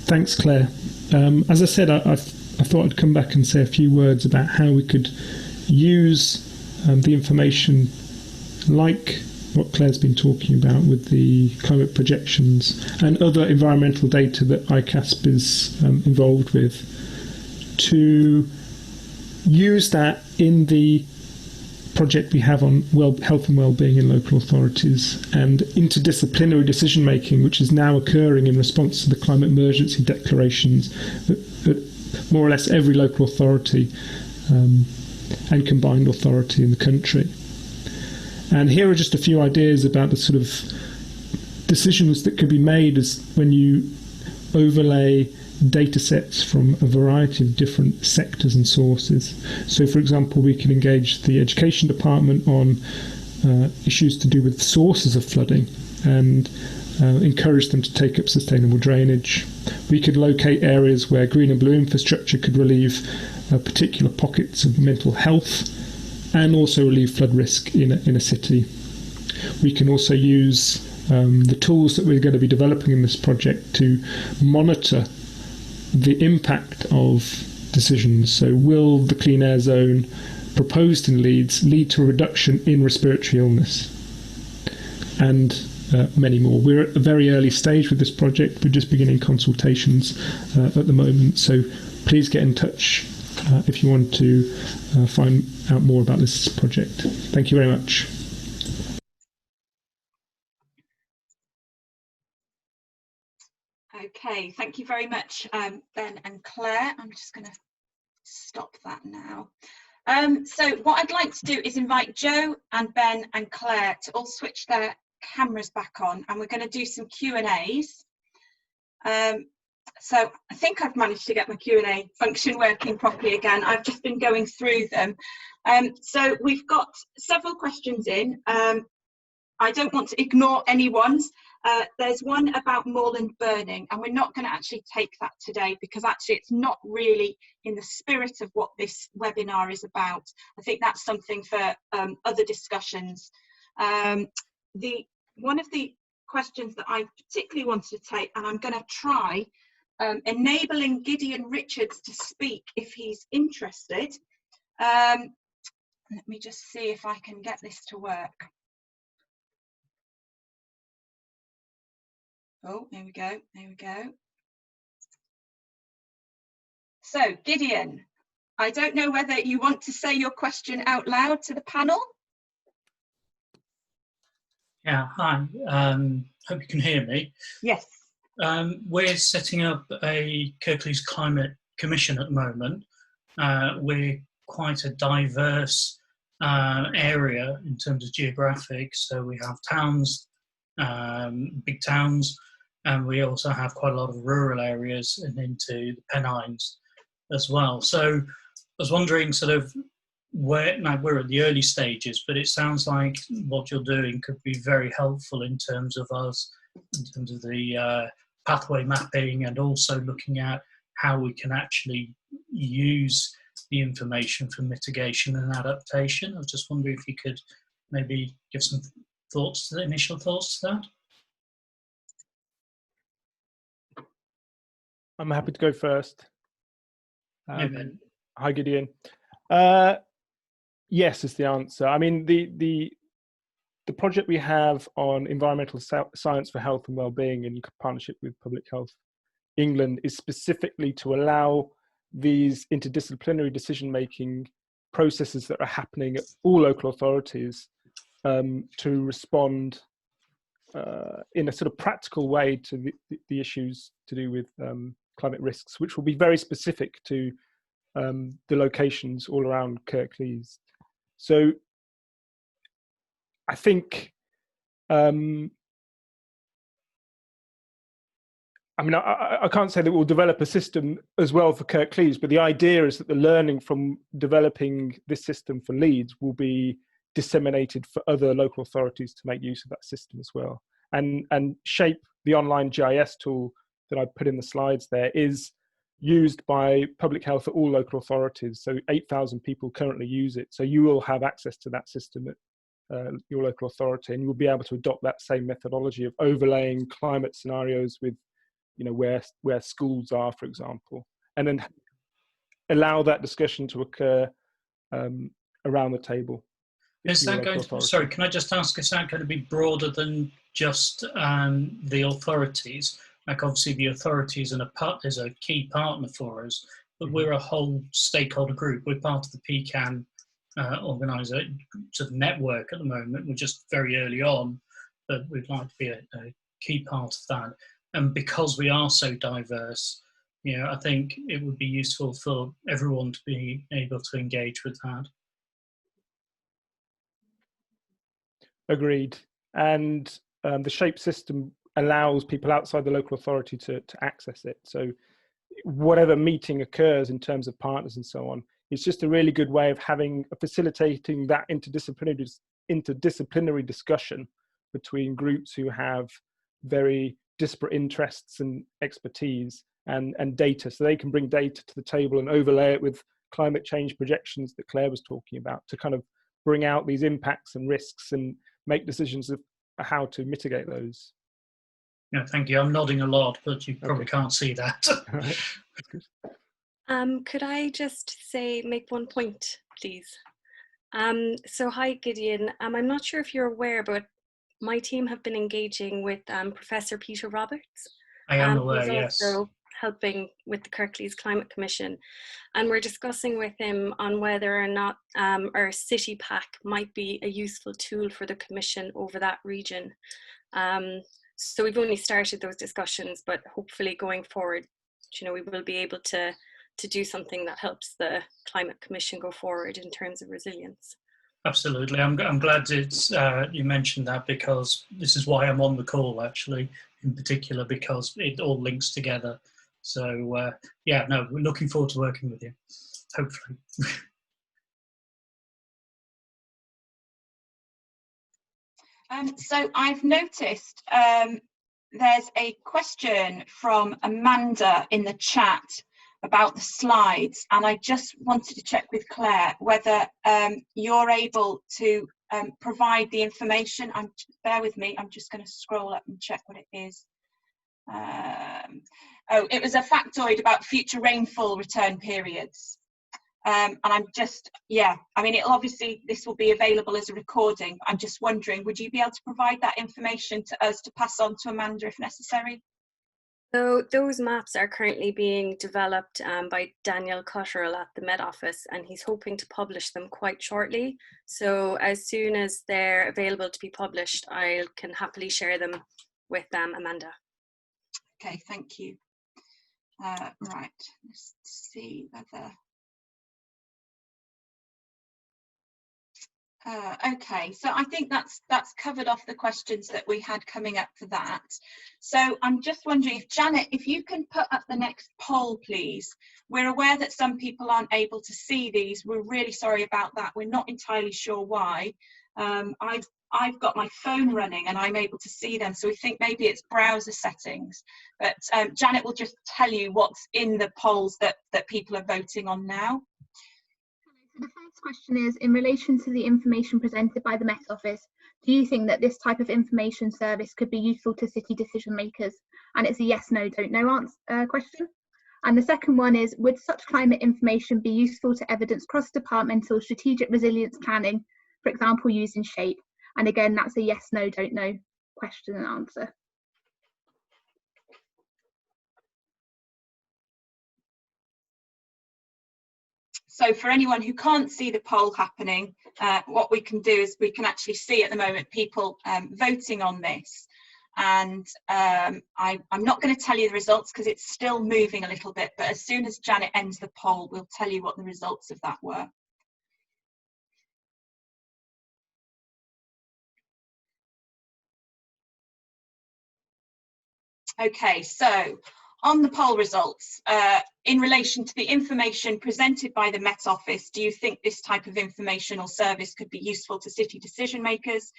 Thanks, Claire. As I said, I thought I'd come back and say a few words about how we could use the information like what Claire's been talking about with the climate projections and other environmental data that iCASP is involved with, to use that in the project we have on health and well-being in local authorities and interdisciplinary decision making, which is now occurring in response to the climate emergency declarations that more or less every local authority and combined authority in the country. And here are just a few ideas about the sort of decisions that could be made as when you overlay data sets from a variety of different sectors and sources. So, for example, we can engage the education department on issues to do with sources of flooding and encourage them to take up sustainable drainage. We could locate areas where green and blue infrastructure could relieve particular pockets of mental health and also relieve flood risk in a city. We can also use the tools that we're going to be developing in this project to monitor the impact of decisions. So will the clean air zone proposed in Leeds lead to a reduction in respiratory illness? And many more. We're at a very early stage with this project. We're just beginning consultations at the moment. So please get in touch if you want to find out more about this project. Thank you very much. Okay, thank you very much, Ben and Claire. I'm just going to stop that now. So what I'd like to do is invite Joe and Ben and Claire to all switch their cameras back on, and we're going to do some Q&As. So I think I've managed to get my Q&A function working properly again. I've just been going through them. So we've got several questions in. I don't want to ignore anyone's. There's one about moorland burning, and we're not going to actually take that today because actually it's not really in the spirit of what this webinar is about. I think that's something for other discussions. One of the questions that I particularly wanted to take, and I'm going to try enabling Gideon Richards to speak if he's interested. Let me just see if I can get this to work. Oh, there we go, there we go. So, Gideon, I don't know whether you want to say your question out loud to the panel. Yeah, hi. Hope you can hear me. Yes. We're setting up a Kirklees Climate Commission at the moment. We're quite a diverse area in terms of geographic. So we have towns, big towns, and we also have quite a lot of rural areas and into the Pennines as well. So I was wondering sort of where, now we're at the early stages, but it sounds like what you're doing could be very helpful in terms of us, in terms of the pathway mapping and also looking at how we can actually use the information for mitigation and adaptation. I was just wondering if you could maybe give some thoughts, initial thoughts to that. I'm happy to go first. Hi, Gideon. Yes is the answer. I mean, the project we have on environmental science for health and well-being in partnership with Public Health England is specifically to allow these interdisciplinary decision-making processes that are happening at all local authorities to respond in a sort of practical way to the issues to do with climate risks, which will be very specific to the locations all around Kirklees. So I think, I mean, I can't say that we'll develop a system as well for Kirklees, but the idea is that the learning from developing this system for Leeds will be disseminated for other local authorities to make use of that system as well. And Shape, the online GIS tool that I put in the slides there, is used by public health at all local authorities. So 8,000 people currently use it. So you will have access to that system at your local authority, and you'll be able to adopt that same methodology of overlaying climate scenarios with, you know, where schools are, for example, and then allow that discussion to occur around the table. Is that going to, sorry, can I just ask, is that going to be broader than just the authorities? Like obviously the authorities is a key partner for us, but we're a whole stakeholder group. We're part of the PCAN organisation, sort of network at the moment. We're just very early on, but we'd like to be a key part of that. And because we are so diverse, you know, I think it would be useful for everyone to be able to engage with that. Agreed. And the Shape system allows people outside the local authority to access it. So whatever meeting occurs in terms of partners and so on, it's just a really good way of facilitating that interdisciplinary discussion between groups who have very disparate interests and expertise and data. So they can bring data to the table and overlay it with climate change projections that Claire was talking about to kind of bring out these impacts and risks and make decisions of how to mitigate those. Yeah, thank you. I'm nodding a lot, but you probably can't see that. All right. That's good. Could I just make one point, please? So hi, Gideon. I'm not sure if you're aware, but my team have been engaging with Professor Peter Roberts. I am aware, who's yes. also helping with the Kirklees Climate Commission. And we're discussing with him on whether or not our city pack might be a useful tool for the Commission over that region. So we've only started those discussions, but hopefully going forward, we will be able to do something that helps the Climate Commission go forward in terms of resilience. Absolutely. I'm glad you mentioned that, because this is why I'm on the call, actually, in particular, because it all links together. So, yeah, no, we're looking forward to working with you, hopefully. So I've noticed there's a question from Amanda in the chat about the slides, and I just wanted to check with Claire whether you're able to provide the information. Bear with me, I'm just going to scroll up and check what it is. Oh, it was a factoid about future rainfall return periods. And I'm just, it'll obviously, this will be available as a recording. I'm just wondering, would you be able to provide that information to us to pass on to Amanda if necessary? So those maps are currently being developed by Daniel Cotterill at the Met Office, and he's hoping to publish them quite shortly. So as soon as they're available to be published, I can happily share them with Amanda. Okay, thank you. Right, let's see whether... okay, so I think that's covered off the questions that we had coming up for that. So I'm just wondering if Janet, if you can put up the next poll, please. We're aware that some people aren't able to see these. We're really sorry about that. We're not entirely sure why. I've got my phone running and I'm able to see them, so we think maybe it's browser settings. But Janet will just tell you what's in the polls that people are voting on now. So the first question is, in relation to the information presented by the Met Office, do you think that this type of information service could be useful to city decision makers? And it's a yes, no, don't know question. And the second one is, would such climate information be useful to evidence cross-departmental strategic resilience planning, for example, using SHAPE? And again, that's a yes, no, don't know question and answer. So for anyone who can't see the poll happening, what we can do is we can actually see at the moment people voting on this. And I'm not going to tell you the results because it's still moving a little bit, but as soon as Janet ends the poll, we'll tell you what the results of that were. Okay, so on the poll results, in relation to the information presented by the Met Office, do you think this type of information or service could be useful to city decision makers?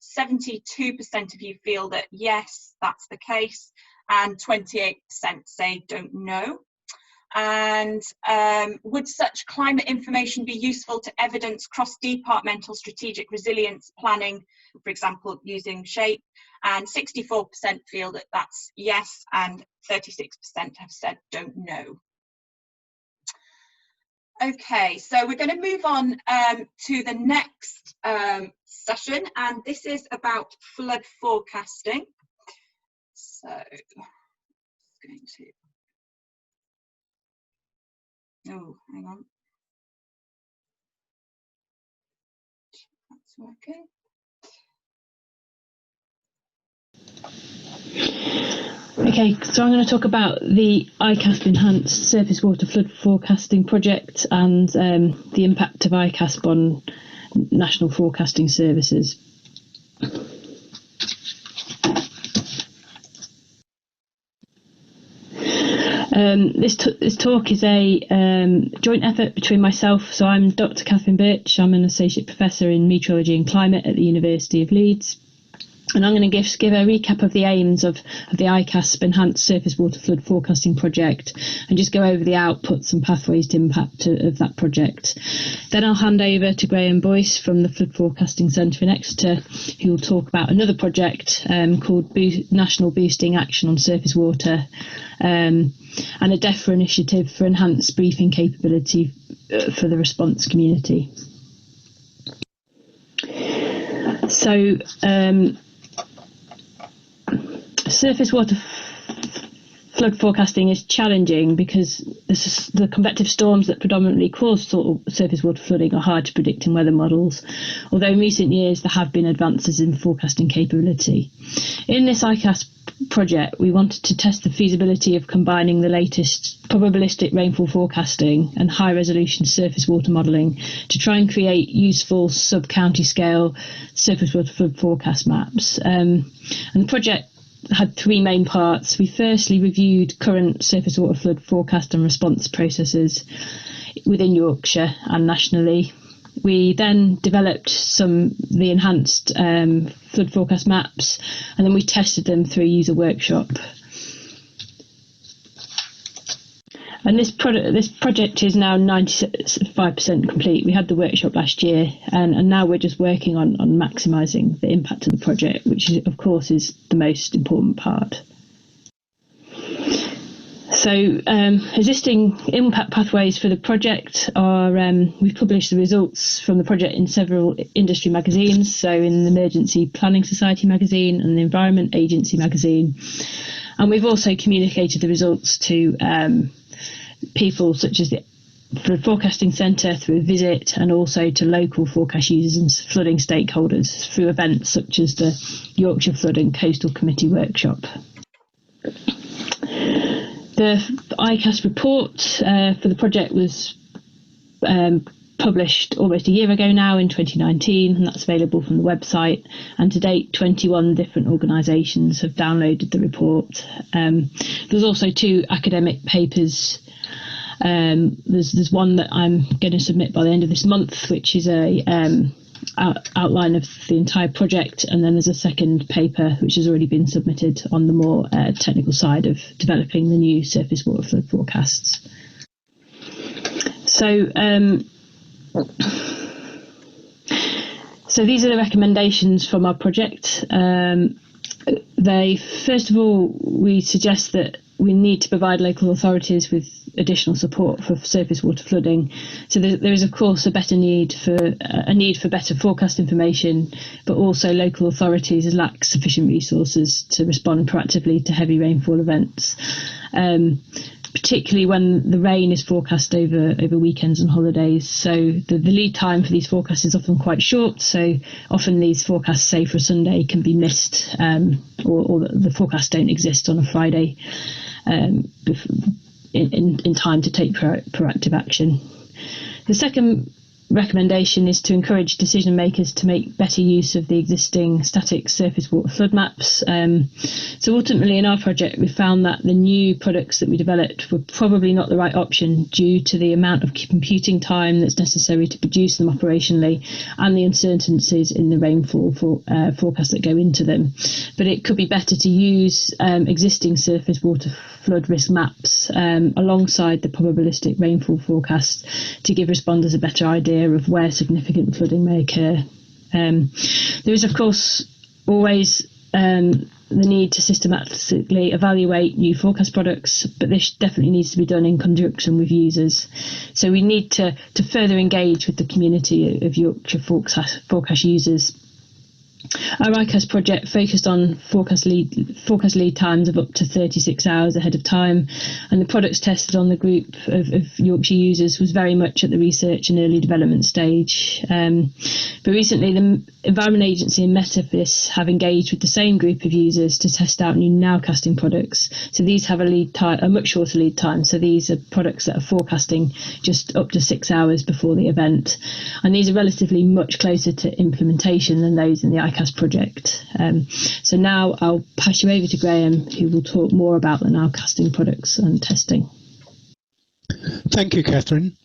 72% of you feel that yes, that's the case, and 28% say don't know. And would such climate information be useful to evidence cross-departmental strategic resilience planning, for example, using SHAPE? And 64% feel that that's yes, and 36% have said don't know. Okay, so we're going to move on to the next session, and this is about flood forecasting. So, going to... Oh, hang on. That's working. Okay, so I'm going to talk about the iCASP Enhanced Surface Water Flood Forecasting Project and the impact of iCASP on national forecasting services. This talk is a joint effort between myself, so I'm Dr. Catherine Birch, I'm an Associate Professor in Meteorology and Climate at the University of Leeds, And I'm going to give a recap of the aims of the iCASP Enhanced Surface Water Flood Forecasting Project, and just go over the outputs and pathways to impact of that project. Then I'll hand over to Graham Boyce from the Flood Forecasting Centre in Exeter, who will talk about another project called National Boosting Action on Surface Water, and a DEFRA initiative for enhanced briefing capability for the response community. So, surface water flood forecasting is challenging because the convective storms that predominantly cause surface water flooding are hard to predict in weather models, although in recent years there have been advances in forecasting capability. In this iCASP project, we wanted to test the feasibility of combining the latest probabilistic rainfall forecasting and high-resolution surface water modelling to try and create useful sub-county scale surface water flood forecast maps. And the project had three main parts. We firstly reviewed current surface water flood forecast and response processes within Yorkshire and nationally. We then developed the enhanced flood forecast maps, and then we tested them through a user workshop. And this project is now 95% complete. We had the workshop last year, and now we're just working on maximising the impact of the project, which of course is the most important part. So existing impact pathways for the project are, we've published the results from the project in several industry magazines, so in the Emergency Planning Society magazine and the Environment Agency magazine. And we've also communicated the results to people such as the Forecasting Centre through a visit, and also to local forecast users and flooding stakeholders through events such as the Yorkshire Flood and Coastal Committee workshop. The iCASP report for the project was published almost a year ago now in 2019, and that's available from the website. And to date, 21 different organisations have downloaded the report. There's also 2 academic papers. There's one that I'm going to submit by the end of this month, which is a outline of the entire project, and then there's a second paper which has already been submitted on the more technical side of developing the new surface water flood forecasts. So these are the recommendations from our project. First of all, we suggest that we need to provide local authorities with additional support for surface water flooding. So there is, of course, a need for better forecast information, but also local authorities lack sufficient resources to respond proactively to heavy rainfall events, particularly when the rain is forecast over weekends and holidays. So the lead time for these forecasts is often quite short, so often these forecasts, say for a Sunday, can be missed, or the forecasts don't exist on a Friday in time to take proactive action. The second recommendation is to encourage decision makers to make better use of the existing static surface water flood maps. So ultimately in our project we found that the new products that we developed were probably not the right option due to the amount of computing time that's necessary to produce them operationally and the uncertainties in the rainfall forecasts that go into them. But it could be better to use existing surface water flood risk maps alongside the probabilistic rainfall forecast to give responders a better idea of where significant flooding may occur. There is, of course, always the need to systematically evaluate new forecast products, but this definitely needs to be done in conjunction with users. So we need to further engage with the community of Yorkshire forecast users. Our iCASP project focused on forecast lead times of up to 36 hours ahead of time, and the products tested on the group of Yorkshire users was very much at the research and early development stage. But recently the Environment Agency and Metaphys have engaged with the same group of users to test out new nowcasting products. So these have a much shorter lead time. So these are products that are forecasting just up to 6 hours before the event, and these are relatively much closer to implementation than those in the iCASP project. So now I'll pass you over to Graham, who will talk more about the nowcasting products and testing. Thank you, Catherine.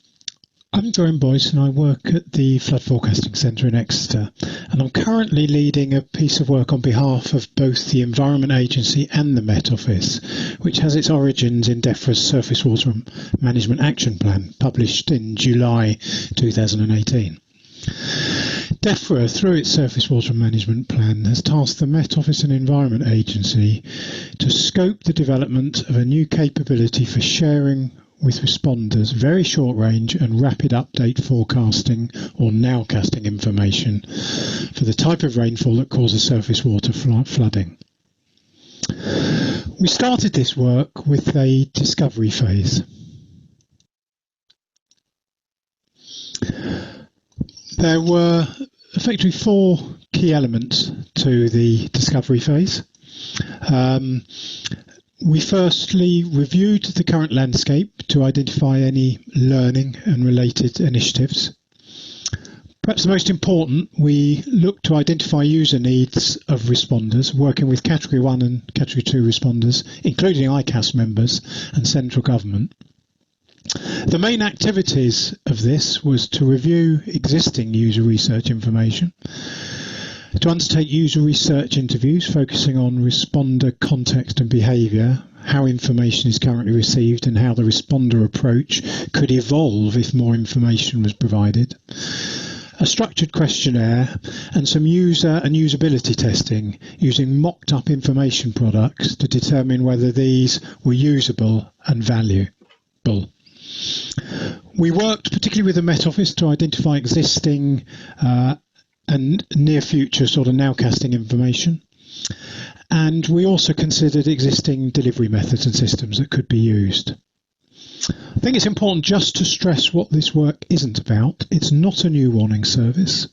I'm Graham Boyce and I work at the Flood Forecasting Centre in Exeter, and I'm currently leading a piece of work on behalf of both the Environment Agency and the Met Office, which has its origins in DEFRA's Surface Water Management Action Plan, published in July 2018. DEFRA, through its Surface Water Management Plan, has tasked the Met Office and Environment Agency to scope the development of a new capability for sharing with responders very short range and rapid update forecasting or nowcasting information for the type of rainfall that causes surface water flooding. We started this work with a discovery phase. There were effectively 4 key elements to the discovery phase. We firstly reviewed the current landscape to identify any learning and related initiatives. Perhaps the most important, we looked to identify user needs of responders, working with Category 1 and Category 2 responders, including iCASP members and central government. The main activities of this was to review existing user research information, to undertake user research interviews focusing on responder context and behaviour, how information is currently received and how the responder approach could evolve if more information was provided, a structured questionnaire, and some user and usability testing using mocked up information products to determine whether these were usable and valuable. We worked particularly with the Met Office to identify existing and near future sort of nowcasting information. And we also considered existing delivery methods and systems that could be used. I think it's important just to stress what this work isn't about. It's not a new warning service.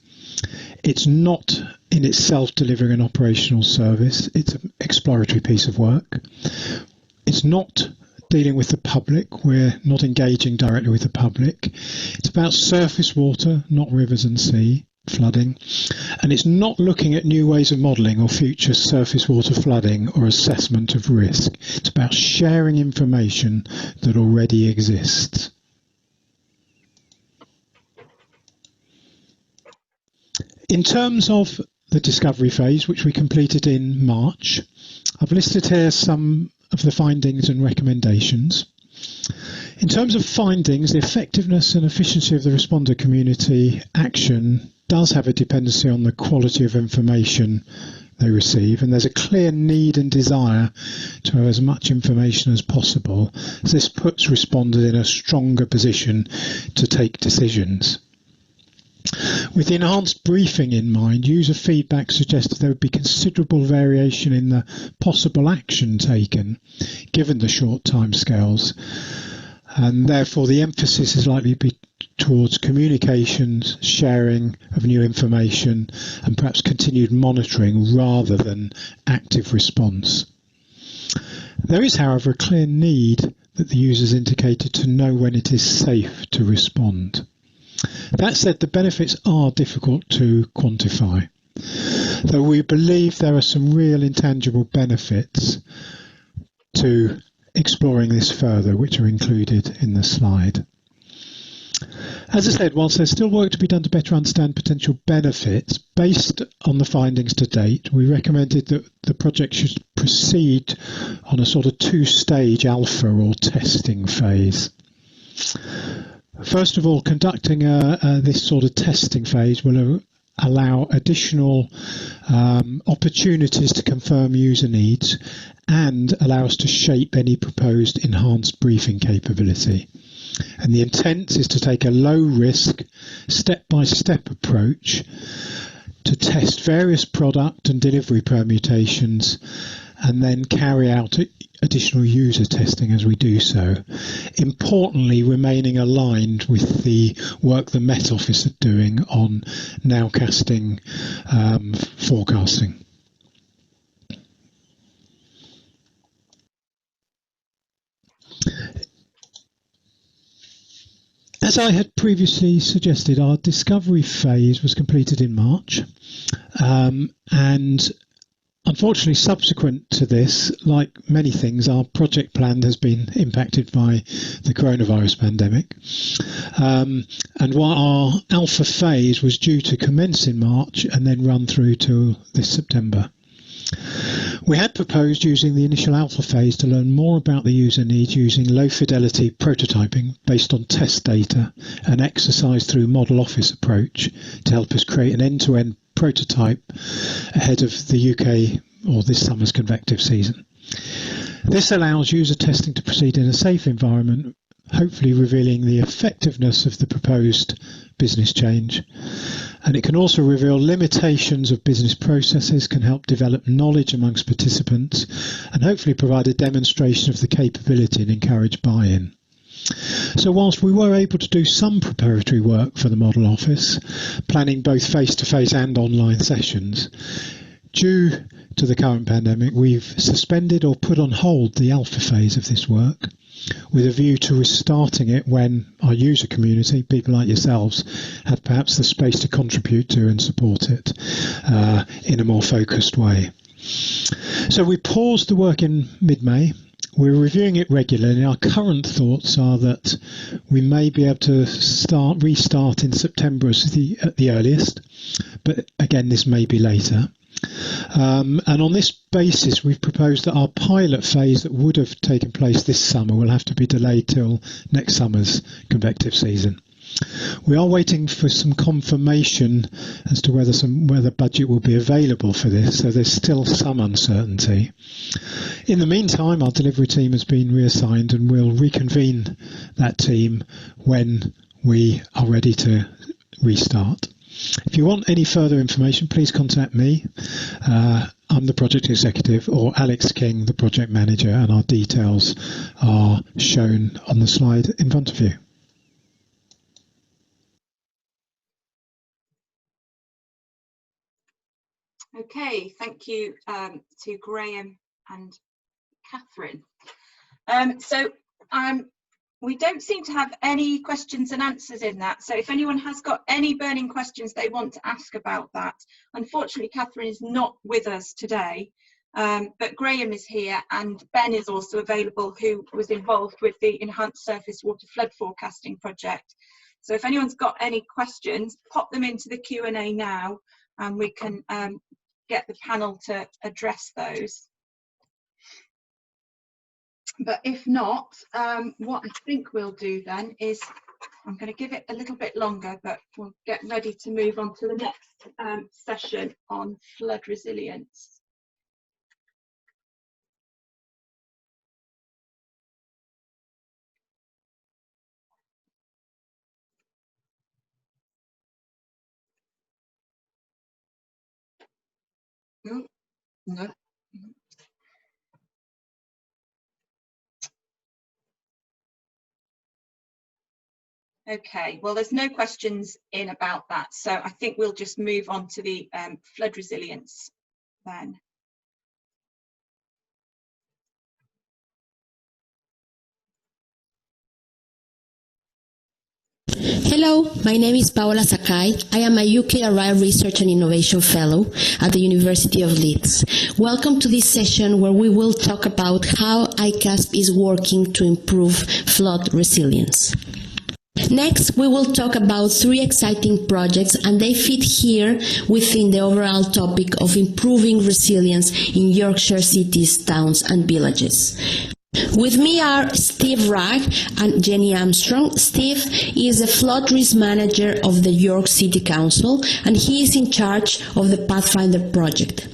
It's not in itself delivering an operational service. It's an exploratory piece of work. It's not dealing with the public. We're not engaging directly with the public. It's about surface water, not rivers and sea flooding, and it's not looking at new ways of modelling or future surface water flooding or assessment of risk. It's about sharing information that already exists. In terms of the discovery phase, which we completed in March, I've listed here some of the findings and recommendations. In terms of findings, the effectiveness and efficiency of the responder community action does have a dependency on the quality of information they receive, and there's a clear need and desire to have as much information as possible, as this puts responders in a stronger position to take decisions. With the enhanced briefing in mind, user feedback suggested there would be considerable variation in the possible action taken, given the short timescales, and therefore the emphasis is likely to be towards communications, sharing of new information, and perhaps continued monitoring rather than active response. There is, however, a clear need that the users indicated to know when it is safe to respond. That said, the benefits are difficult to quantify, though we believe there are some real intangible benefits to exploring this further, which are included in the slide. As I said, whilst there's still work to be done to better understand potential benefits, based on the findings to date, we recommended that the project should proceed on a sort of 2-stage alpha or testing phase. First of all, conducting this sort of testing phase will allow additional opportunities to confirm user needs and allow us to shape any proposed enhanced briefing capability. And the intent is to take a low-risk, step-by-step approach to test various product and delivery permutations and then carry out additional user testing as we do so. Importantly, remaining aligned with the work the Met Office are doing on nowcasting forecasting. As I had previously suggested, our discovery phase was completed in March, and Unfortunately, subsequent to this, like many things, our project plan has been impacted by the coronavirus pandemic. And while our alpha phase was due to commence in March and then run through to this September, we had proposed using the initial alpha phase to learn more about the user needs using low fidelity prototyping based on test data and exercise through model office approach to help us create an end-to-end prototype ahead of the UK or this summer's convective season. This allows user testing to proceed in a safe environment, hopefully revealing the effectiveness of the proposed business change. And it can also reveal limitations of business processes, can help develop knowledge amongst participants, and hopefully provide a demonstration of the capability and encourage buy-in. So whilst we were able to do some preparatory work for the model office, planning both face-to-face and online sessions, due to the current pandemic, we've suspended or put on hold the alpha phase of this work, with a view to restarting it when our user community, people like yourselves, have perhaps the space to contribute to and support it in a more focused way. So we paused the work in mid-May. We're reviewing it regularly. Our current thoughts are that we may be able to restart in September at the earliest, but again, this may be later. And on this basis, we've proposed that our pilot phase that would have taken place this summer will have to be delayed till next summer's convective season. We are waiting for some confirmation as to whether budget will be available for this, so there's still some uncertainty. In the meantime, our delivery team has been reassigned and we'll reconvene that team when we are ready to restart. If you want any further information, please contact me. I'm the project executive, or Alex King, the project manager, and our details are shown on the slide in front of you. Okay, thank you to Graham and Catherine. We don't seem to have any questions and answers in that. So if anyone has got any burning questions they want to ask about that, unfortunately, Catherine is not with us today, but Graham is here and Ben is also available, who was involved with the Enhanced Surface Water Flood Forecasting project. So if anyone's got any questions, pop them into the Q&A now and we can get the panel to address those. But if not, what I think we'll do then is, I'm going to give it a little bit longer, but we'll get ready to move on to the next session on flood resilience. No. Okay, well, there's no questions in about that, so I think we'll just move on to the flood resilience then. Hello, my name is Paola Sakai. I am a UKRI Research and Innovation Fellow at the University of Leeds. Welcome to this session where we will talk about how iCASP is working to improve flood resilience. Next, we will talk about 3 exciting projects, and they fit here within the overall topic of improving resilience in Yorkshire cities, towns and villages. With me are Steve Ragg and Jenny Armstrong. Steve is the flood risk manager of the York City Council, and he is in charge of the Pathfinder project.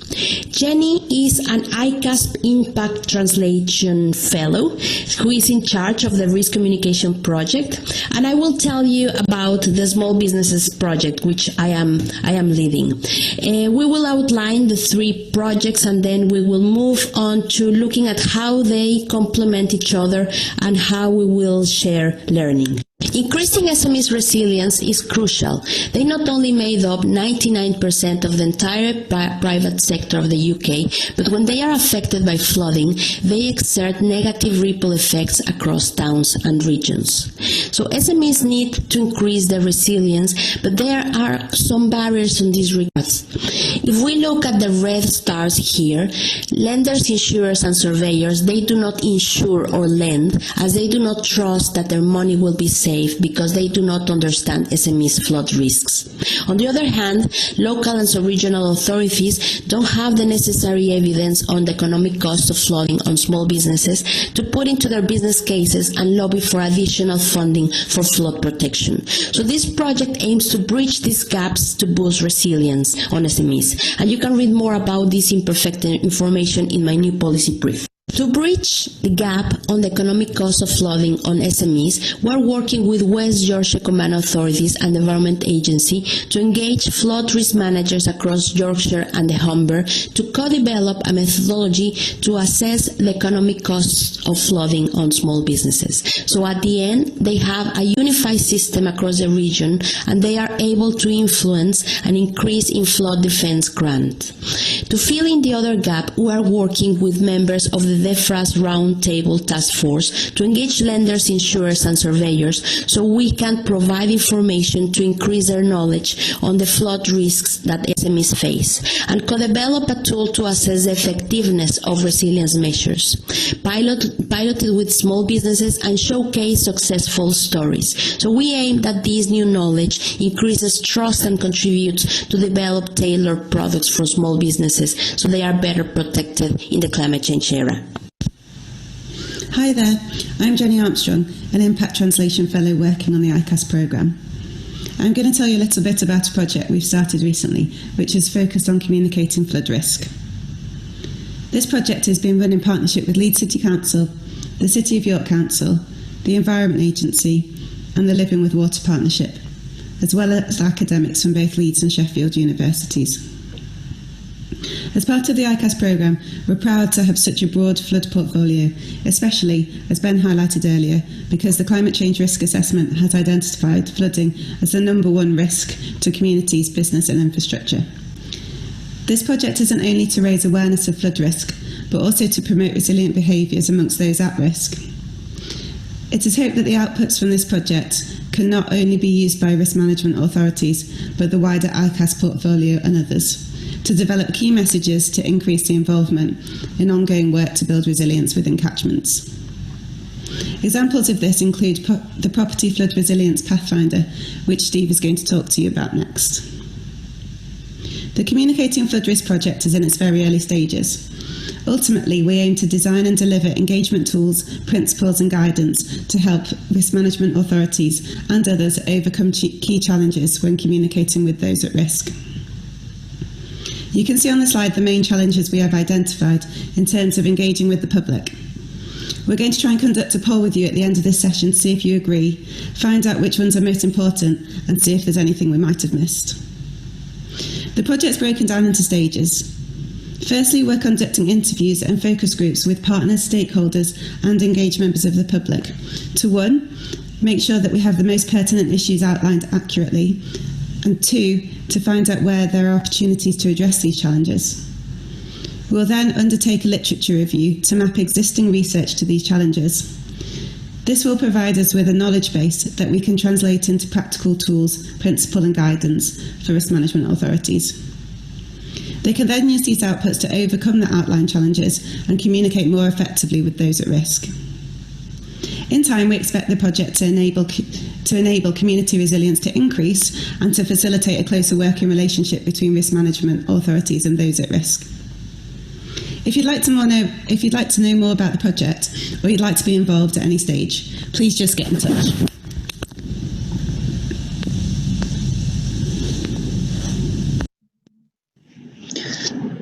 Jenny is an iCASP Impact Translation Fellow who is in charge of the Risk Communication Project, and I will tell you about the Small Businesses Project, which I am leading. We will outline the 3 projects and then we will move on to looking at how they complement each other and how we will share learning. Increasing SMEs' resilience is crucial. They not only made up 99% of the entire private sector of the UK, but when they are affected by flooding, they exert negative ripple effects across towns and regions. So SMEs need to increase their resilience, but there are some barriers in these regards. If we look at the red stars here, lenders, insurers and surveyors, they do not insure or lend as they do not trust that their money will be safe because they do not understand SMEs' flood risks. On the other hand, local and sub-regional authorities don't have the necessary evidence on the economic cost of flooding on small businesses to put into their business cases and lobby for additional funding for flood protection. So this project aims to bridge these gaps to boost resilience on SMEs. And you can read more about this imperfect information in my new policy brief. To bridge the gap on the economic cost of flooding on SMEs, we're working with West Yorkshire Command Authorities and the Environment Agency to engage flood risk managers across Yorkshire and the Humber to co-develop a methodology to assess the economic costs of flooding on small businesses. So at the end, they have a unified system across the region and they are able to influence an increase in flood defense grant. To fill in the other gap, we are working with members of the DEFRA's Roundtable Task Force to engage lenders, insurers and surveyors so we can provide information to increase their knowledge on the flood risks that SMEs face and co-develop a tool to assess the effectiveness of resilience measures, piloted with small businesses and showcase successful stories. So we aim that this new knowledge increases trust and contributes to develop tailored products for small businesses so they are better protected in the climate change era. Hi there, I'm Jenny Armstrong, an Impact Translation Fellow working on the iCASP programme. I'm going to tell you a little bit about a project we've started recently, which is focused on communicating flood risk. This project has been run in partnership with Leeds City Council, the City of York Council, the Environment Agency and the Living with Water Partnership, as well as academics from both Leeds and Sheffield universities. As part of the iCASP programme, we're proud to have such a broad flood portfolio, especially, as Ben highlighted earlier, because the Climate Change Risk Assessment has identified flooding as the #1 risk to communities, business and infrastructure. This project isn't only to raise awareness of flood risk, but also to promote resilient behaviours amongst those at risk. It is hoped that the outputs from this project can not only be used by risk management authorities, but the wider iCASP portfolio and others, to develop key messages to increase the involvement in ongoing work to build resilience within catchments. Examples of this include the Property Flood Resilience Pathfinder, which Steve is going to talk to you about next. The Communicating Flood Risk project is in its very early stages. Ultimately, we aim to design and deliver engagement tools, principles and guidance to help risk management authorities and others overcome key challenges when communicating with those at risk. You can see on the slide the main challenges we have identified in terms of engaging with the public. We're going to try and conduct a poll with you at the end of this session to see if you agree, find out which ones are most important and see if there's anything we might have missed. The project's broken down into stages. Firstly, we're conducting interviews and focus groups with partners, stakeholders and engaged members of the public to 1, make sure that we have the most pertinent issues outlined accurately, and 2, to find out where there are opportunities to address these challenges. We'll then undertake a literature review to map existing research to these challenges. This will provide us with a knowledge base that we can translate into practical tools, principle and guidance for risk management authorities. They can then use these outputs to overcome the outlined challenges and communicate more effectively with those at risk. In time, we expect the project to enable community resilience to increase and to facilitate a closer working relationship between risk management authorities and those at risk. If you'd like to know more about the project or you'd like to be involved at any stage, please just get in touch.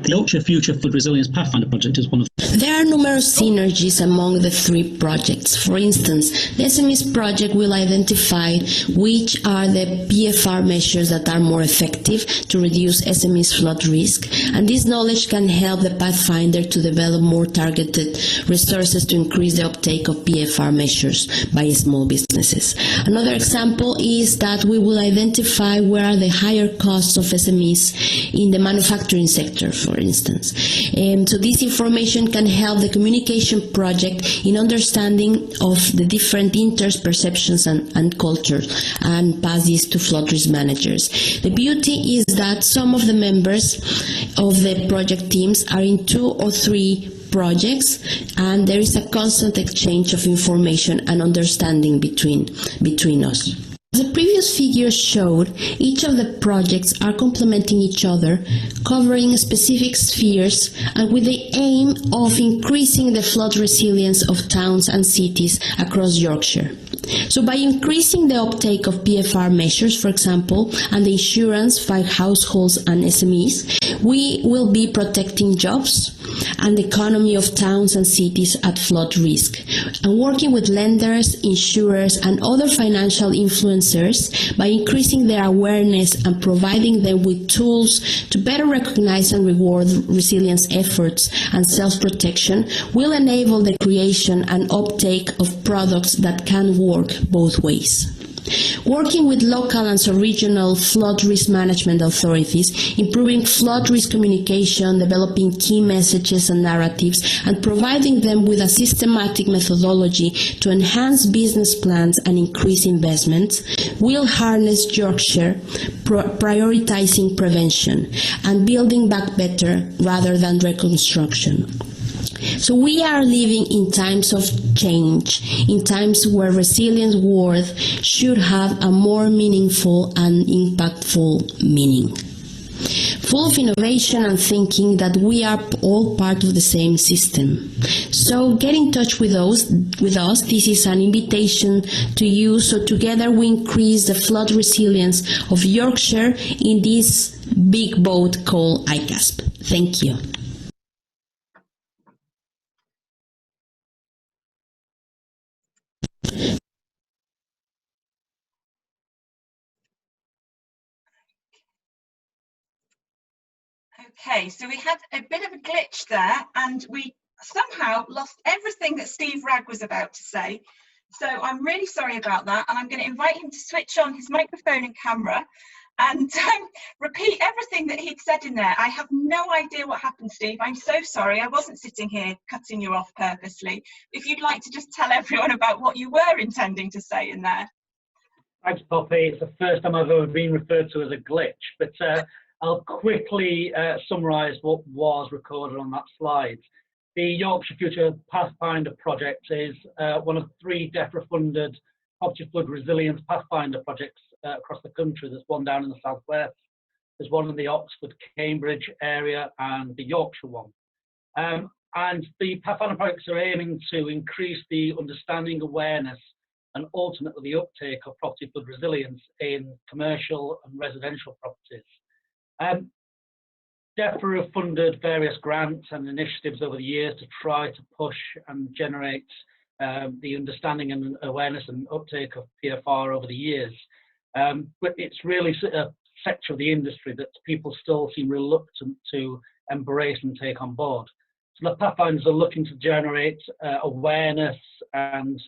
The Yorkshire Future Flood Resilience Pathfinder project is one of There are numerous synergies among the three projects. For instance, the SMEs project will identify which are the PFR measures that are more effective to reduce SMEs flood risk, and this knowledge can help the Pathfinder to develop more targeted resources to increase the uptake of PFR measures by small businesses. Another example is that we will identify where are the higher costs of SMEs in the manufacturing sector, for instance. So this information can help the communication project in understanding of the different perceptions and cultures and pass this to flood risk managers. The beauty is that some of the members of the project teams are in 2 or 3 projects, and there is a constant exchange of information and understanding between us. As the previous figures showed, each of the projects are complementing each other, covering specific spheres, and with the aim of increasing the flood resilience of towns and cities across Yorkshire. So by increasing the uptake of PFR measures, for example, and the insurance by households and SMEs, we will be protecting jobs and the economy of towns and cities at flood risk, and working with lenders, insurers, and other financial influencers by increasing their awareness and providing them with tools to better recognize and reward resilience efforts and self-protection will enable the creation and uptake of products that can work both ways. Working with local and regional flood risk management authorities, improving flood risk communication, developing key messages and narratives, and providing them with a systematic methodology to enhance business plans and increase investments will harness Yorkshire, prioritizing prevention and building back better rather than reconstruction. So we are living in times of change, in times where resilience worth should have a more meaningful and impactful meaning. Full of innovation and thinking that we are all part of the same system. So get in touch with us. This is an invitation to you, so together we increase the flood resilience of Yorkshire in this big boat called iCASP. Thank you. Okay, so we had a bit of a glitch there and we somehow lost everything that Steve Ragg was about to say. So I'm really sorry about that, and I'm going to invite him to switch on his microphone and camera and repeat everything that he'd said in there. I have no idea what happened, Steve. I'm so sorry. I wasn't sitting here cutting you off purposely. If you'd like to just tell everyone about what you were intending to say in there. Thanks, Poppy. It's the first time I've ever been referred to as a glitch, but I'll quickly summarise what was recorded on that slide. The Yorkshire Future Pathfinder project is one of 3 DEFRA-funded property flood resilience Pathfinder projects across the country. There's one down in the southwest, there's one in the Oxford, Cambridge area, and the Yorkshire one. And the Pathfinder projects are aiming to increase the understanding, awareness, and ultimately the uptake of property flood resilience in commercial and residential properties. DEFRA have funded various grants and initiatives over the years to try to push and generate the understanding and awareness and uptake of PFR over the years. But it's really a sector of the industry that people still seem reluctant to embrace and take on board. So the Pathfinders are looking to generate awareness and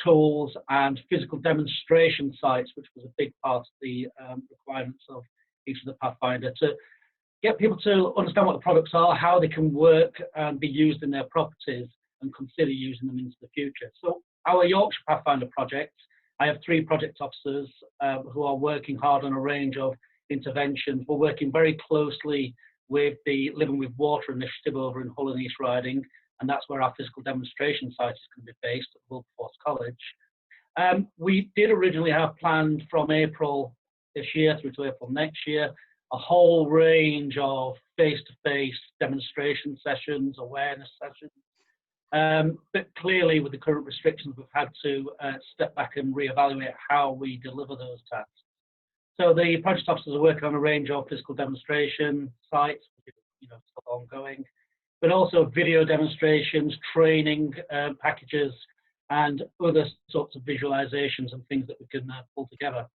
tools and physical demonstration sites, which was a big part of the requirements of each of the Pathfinder, to get people to understand what the products are, how they can work and be used in their properties, and consider using them into the future. So our Yorkshire Pathfinder project, I have 3 project officers who are working hard on a range of interventions. We're working very closely with the Living with Water initiative over in Hull and East Riding, and that's where our physical demonstration site is going to be based at Wilberforce College. We did originally have planned from April this year through to April next year a whole range of face-to-face demonstration sessions, awareness sessions. But clearly with the current restrictions, we've had to step back and reevaluate how we deliver those tasks. So the project officers are working on a range of physical demonstration sites, still ongoing. but also video demonstrations, training packages, and other sorts of visualizations and things that we can pull together.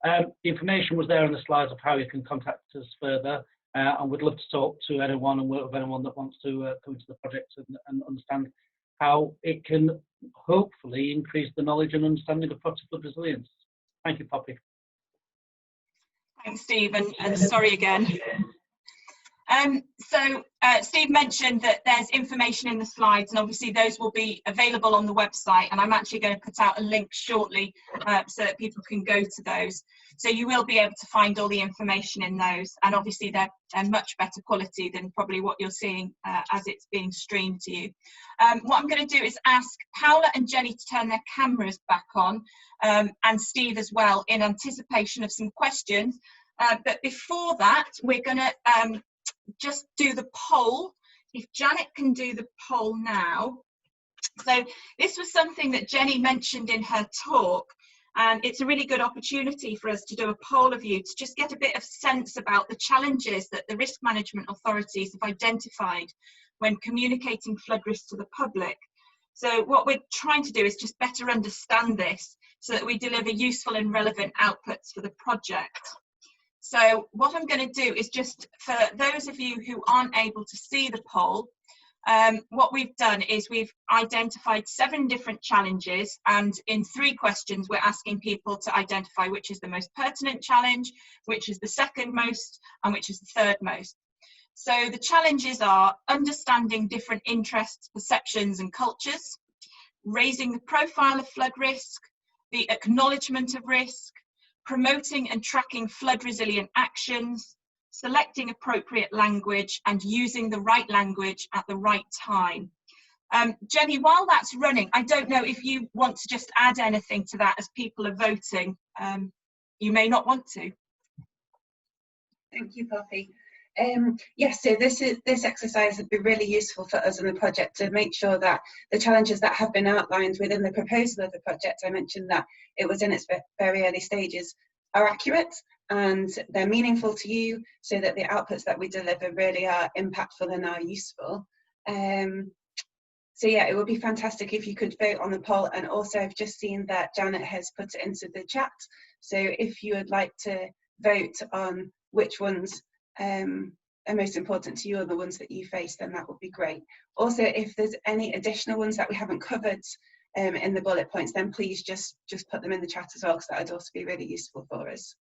The information was there in the slides of how you can contact us further, and we'd love to talk to anyone and work with anyone that wants to come into the project and understand how it can hopefully increase the knowledge and understanding of property flood resilience. Thank you, Poppy. Thanks, Steve, and sorry again. Steve mentioned that there's information in the slides, and obviously those will be available on the website, and I'm actually going to put out a link shortly so that people can go to those. So you will be able to find all the information in those, and obviously they're much better quality than probably what you're seeing as it's being streamed to you. What I'm going to do is ask Paola and Jenny to turn their cameras back on, and Steve as well, in anticipation of some questions. But before that, we're going to just do the poll. If Janet can do the poll now. So this was something that Jenny mentioned in her talk, and it's a really good opportunity for us to do a poll of you to just get a bit of sense about the challenges that the risk management authorities have identified when communicating flood risks to the public. So what we're trying to do is just better understand this so that we deliver useful and relevant outputs for the project. So what I'm going to do is, just for those of you who aren't able to see the poll, what we've done is we've identified 7 different challenges, and in 3 questions we're asking people to identify which is the most pertinent challenge, which is the second most, and which is the third most. So the challenges are understanding different interests, perceptions and cultures, raising the profile of flood risk, the acknowledgement of risk, promoting and tracking flood resilient actions, selecting appropriate language, and using the right language at the right time. Jenny, while that's running, I don't know if you want to just add anything to that as people are voting. You may not want to. Thank you, Poppy. Yes, so this exercise would be really useful for us in the project to make sure that the challenges that have been outlined within the proposal of the project, I mentioned that it was in its very early stages, are accurate and they're meaningful to you, so that the outputs that we deliver really are impactful and are useful. So yeah, it would be fantastic if you could vote on the poll, and also I've just seen that Janet has put it into the chat, so if you would like to vote on which ones are most important to you or the ones that you face, then that would be great. Also, if there's any additional ones that we haven't covered in the bullet points, then please just put them in the chat as well, because that would also be really useful for us.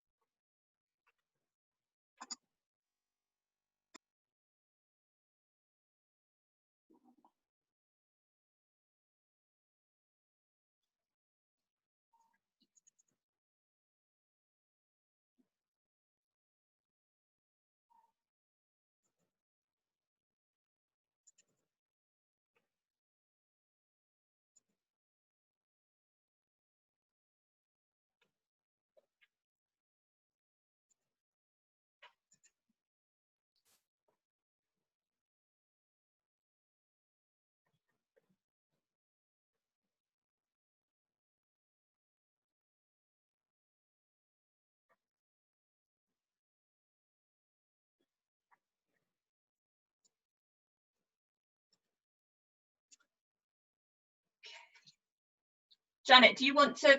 Janet, do you want to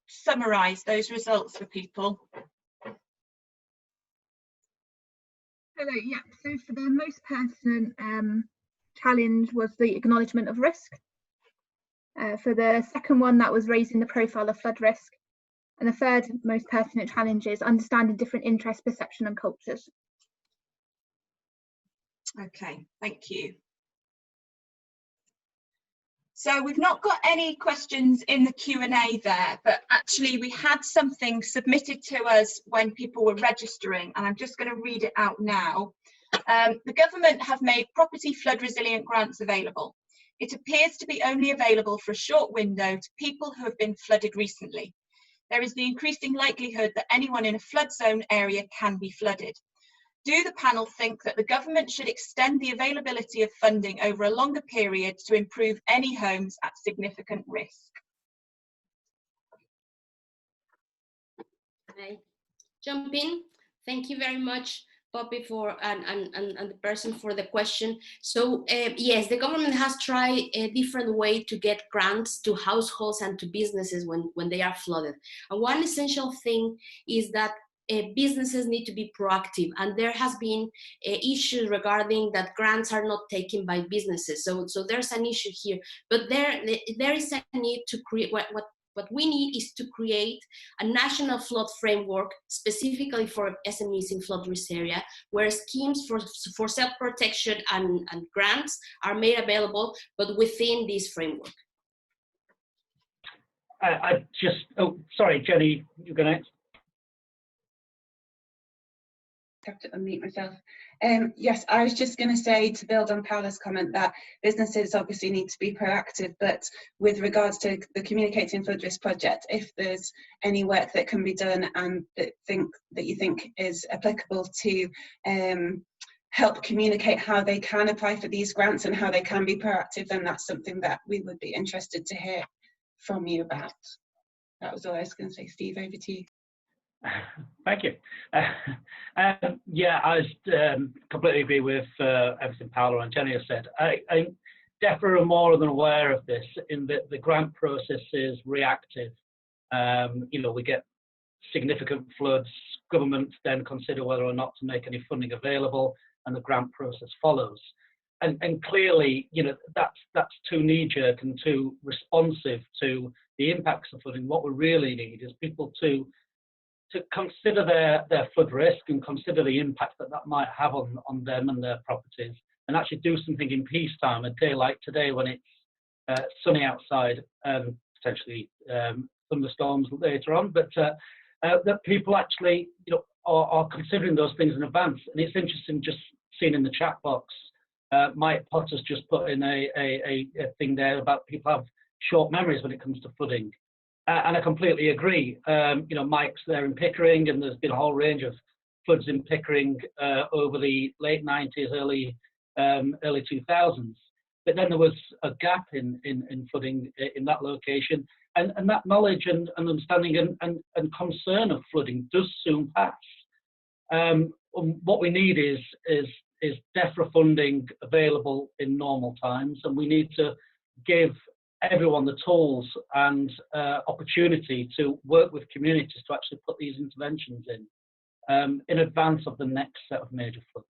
summarise those results for people? Hello, yeah, so for the most pertinent challenge was the acknowledgement of risk. For the second one, that was raising the profile of flood risk. And the third most pertinent challenge is understanding different interests, perception and cultures. Okay, thank you. So we've not got any questions in the Q&A there, but actually we had something submitted to us when people were registering, and I'm just going to read it out now. The government have made property flood resilient grants available. It appears to be only available for a short window to people who have been flooded recently. There is the increasing likelihood that anyone in a flood zone area can be flooded. Do the panel think that the government should extend the availability of funding over a longer period to improve any homes at significant risk? Can I jump in? Thank you very much, Poppy, for and the person for the question. So yes, the government has tried a different way to get grants to households and to businesses when they are flooded. And one essential thing is that businesses need to be proactive, and there has been issues regarding that grants are not taken by businesses. So there's an issue here, but there is a need to create what we need is to create a national flood framework specifically for SMEs in flood risk area, where schemes for self-protection and grants are made available, but within this framework. Sorry, Jenny, you're going to. Have to unmute myself. Yes, I was just going to say, to build on Paola's comment, that businesses obviously need to be proactive, but with regards to the Communicating Flood Risk project, if there's any work that can be done and that you think is applicable to help communicate how they can apply for these grants and how they can be proactive, then that's something that we would be interested to hear from you about. That was all I was going to say. Steve, over to you. Thank you. Yeah, I completely agree with everything Paola and Jenny have said. I definitely am more than aware of this in that the grant process is reactive. You know, we get significant floods, governments then consider whether or not to make any funding available, and the grant process follows. And clearly, you know, that's too knee-jerk and too responsive to the impacts of flooding. What we really need is people to consider their flood risk and consider the impact that might have on them and their properties, and actually do something in peacetime, a day like today when it's sunny outside, potentially thunderstorms later on, but that people actually, you know, are considering those things in advance. And it's interesting just seeing in the chat box, Mike Potter's just put in a thing there about people have short memories when it comes to flooding. And I completely agree. You know, Mike's there in Pickering, and there's been a whole range of floods in Pickering over the late 90s, early 2000s. But then there was a gap in flooding in that location, and that knowledge and understanding and concern of flooding does soon pass. What we need is DEFRA funding available in normal times, and we need to give everyone the tools and opportunity to work with communities to actually put these interventions in advance of the next set of major floods.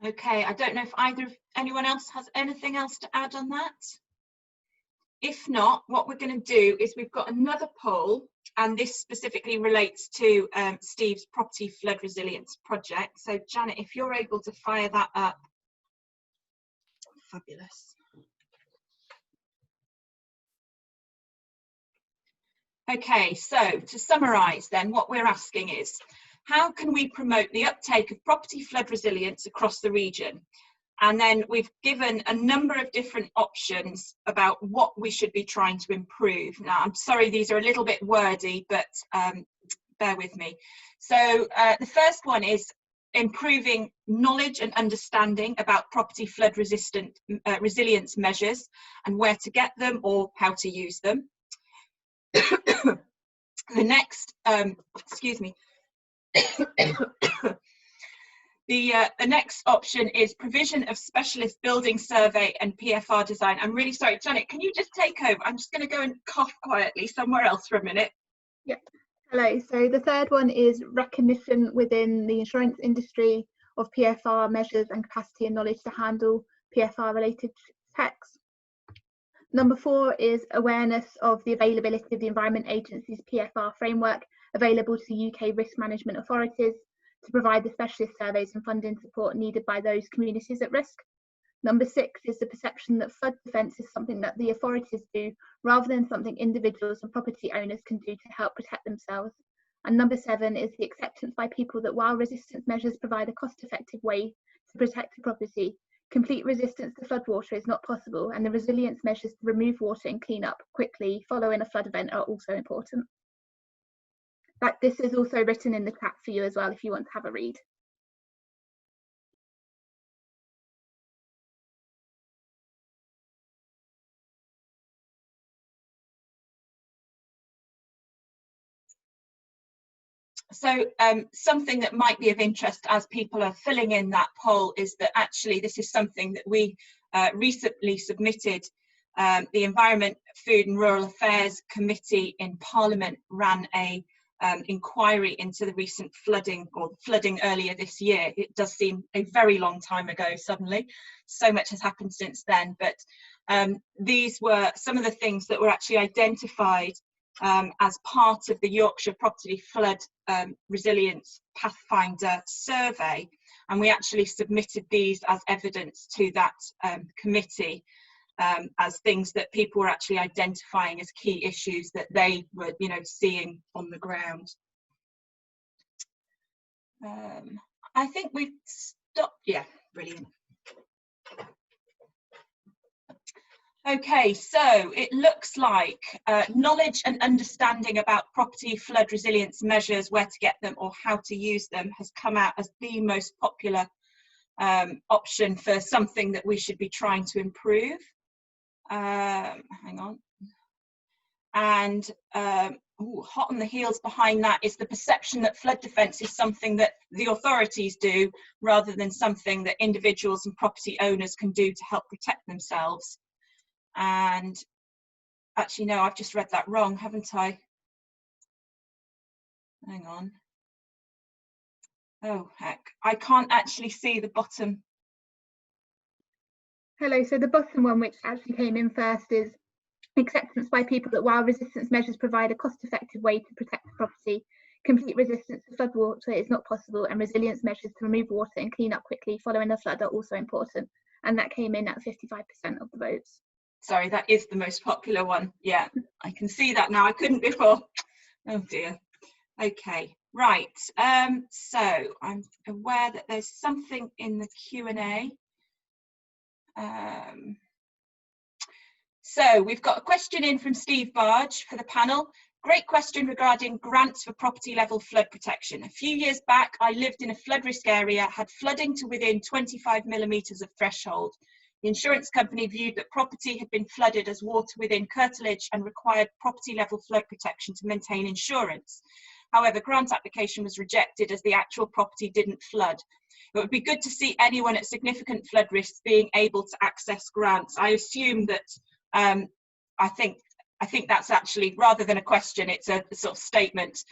Okay, I don't know if anyone else has anything else to add on that. If not, what we're going to do is we've got another poll, and this specifically relates to Steve's property flood resilience project. So Janet, if you're able to fire that up. Fabulous. Okay, so to summarise then, what we're asking is, how can we promote the uptake of property flood resilience across the region? And then we've given a number of different options about what we should be trying to improve. Now, I'm sorry, these are a little bit wordy, but bear with me. So the first one is improving knowledge and understanding about property flood resilience measures and where to get them or how to use them. The next, excuse me. The next option is provision of specialist building survey and PFR design. I'm really sorry, Janet, can you just take over? I'm just going to go and cough quietly somewhere else for a minute. Yeah. Hello. So the third one is recognition within the insurance industry of PFR measures and capacity and knowledge to handle PFR related checks. Number 4 is awareness of the availability of the Environment Agency's PFR framework available to UK risk management authorities to provide the specialist surveys and funding support needed by those communities at risk. Number 6 is the perception that flood defence is something that the authorities do rather than something individuals and property owners can do to help protect themselves. And number 7 is the acceptance by people that while resistance measures provide a cost-effective way to protect a property, complete resistance to floodwater is not possible, and the resilience measures to remove water and clean up quickly following a flood event are also important. This is also written in the chat for you as well if you want to have a read. So something that might be of interest as people are filling in that poll is that actually this is something that we recently submitted. The Environment, Food and Rural Affairs Committee in Parliament ran a inquiry into the recent flooding, or flooding earlier this year. It does seem a very long time ago suddenly. So much has happened since then, but these were some of the things that were actually identified as part of the Yorkshire Property Flood Resilience Pathfinder survey, and we actually submitted these as evidence to that committee as things that people were actually identifying as key issues that they were, you know, seeing on the ground. I think we've stopped. Yeah, brilliant. Okay, so it looks like knowledge and understanding about property flood resilience measures, where to get them or how to use them, has come out as the most popular option for something that we should be trying to improve. Hang on. And hot on the heels behind that is the perception that flood defence is something that the authorities do rather than something that individuals and property owners can do to help protect themselves. And actually, no, I've just read that wrong, haven't I? Hang on. Oh, heck. I can't actually see the bottom. Hello, so the bottom one, which actually came in first, is acceptance by people that while resistance measures provide a cost-effective way to protect the property, complete resistance to flood water is not possible, and resilience measures to remove water and clean up quickly following a flood are also important. And that came in at 55% of the votes. Sorry, that is the most popular one. Yeah, I can see that now. I couldn't before. Oh dear. Okay, right. So I'm aware that there's something in the Q&A. So we've got a question in from Steve Barge for the panel. Great question regarding grants for property level flood protection. A few years back, I lived in a flood risk area, had flooding to within 25 millimetres of threshold. The insurance company viewed that property had been flooded as water within curtilage and required property level flood protection to maintain insurance. However, grant application was rejected as the actual property didn't flood. It would be good to see anyone at significant flood risks being able to access grants. I assume that, I think that's actually, rather than a question, it's a sort of statement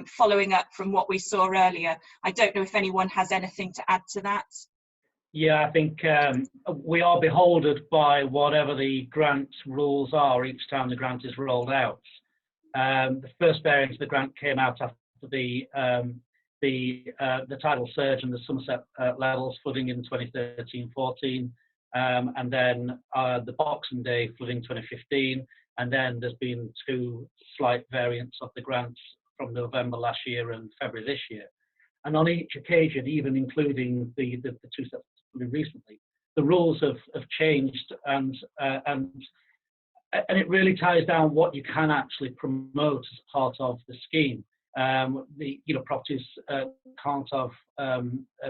following up from what we saw earlier. I don't know if anyone has anything to add to that. Yeah, I think we are beholden by whatever the grant rules are each time the grant is rolled out. The first variant of the grant came out after the tidal surge and the Somerset levels flooding in 2013-14, and then the Boxing Day flooding 2015, and then there's been two slight variants of the grants from November last year and February this year. And on each occasion, even including the two sets recently, the rules have changed, and it really ties down what you can actually promote as part of the scheme. Properties can't have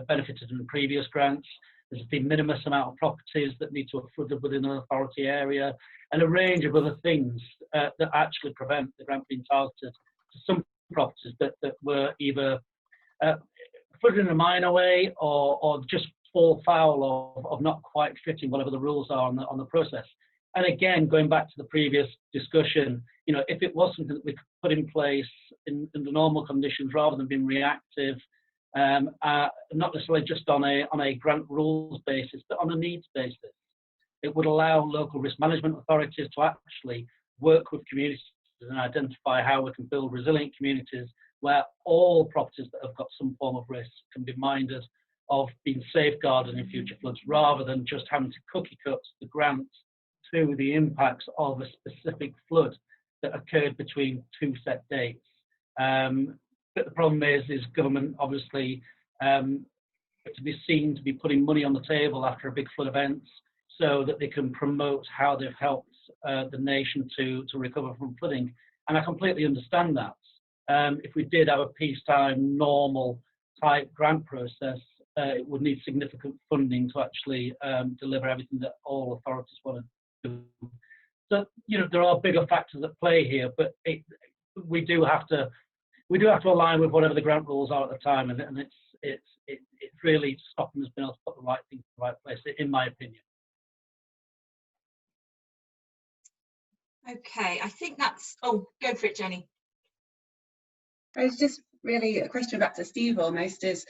benefited in the previous grants. There's a de minimis amount of properties that need to have flooded within an authority area, and a range of other things that actually prevent the grant being targeted to some properties that were either flooded in a minor way or just fall foul of not quite fitting whatever the rules are on the process. And again, going back to the previous discussion, if it was something that we could put in place in the normal conditions rather than being reactive, not necessarily just on a grant rules basis, but on a needs basis, it would allow local risk management authorities to actually work with communities and identify how we can build resilient communities where all properties that have got some form of risk can be minded of being safeguarded in future floods, rather than just having to cookie cut the grants to the impacts of a specific flood that occurred between two set dates. But the problem is government obviously to be seen to be putting money on the table after a big flood event, so that they can promote how they've helped the nation to recover from flooding. And I completely understand that. If we did have a peacetime, normal type grant process, it would need significant funding to actually deliver everything that all authorities want to do. So, there are bigger factors at play here, but we do have to we do have to align with whatever the grant rules are at the time, and it's really stopping us being able to put the right thing in the right place, in my opinion. Okay, I think that's, oh, go for it, Jenny. I was just really a question back to Steve almost is,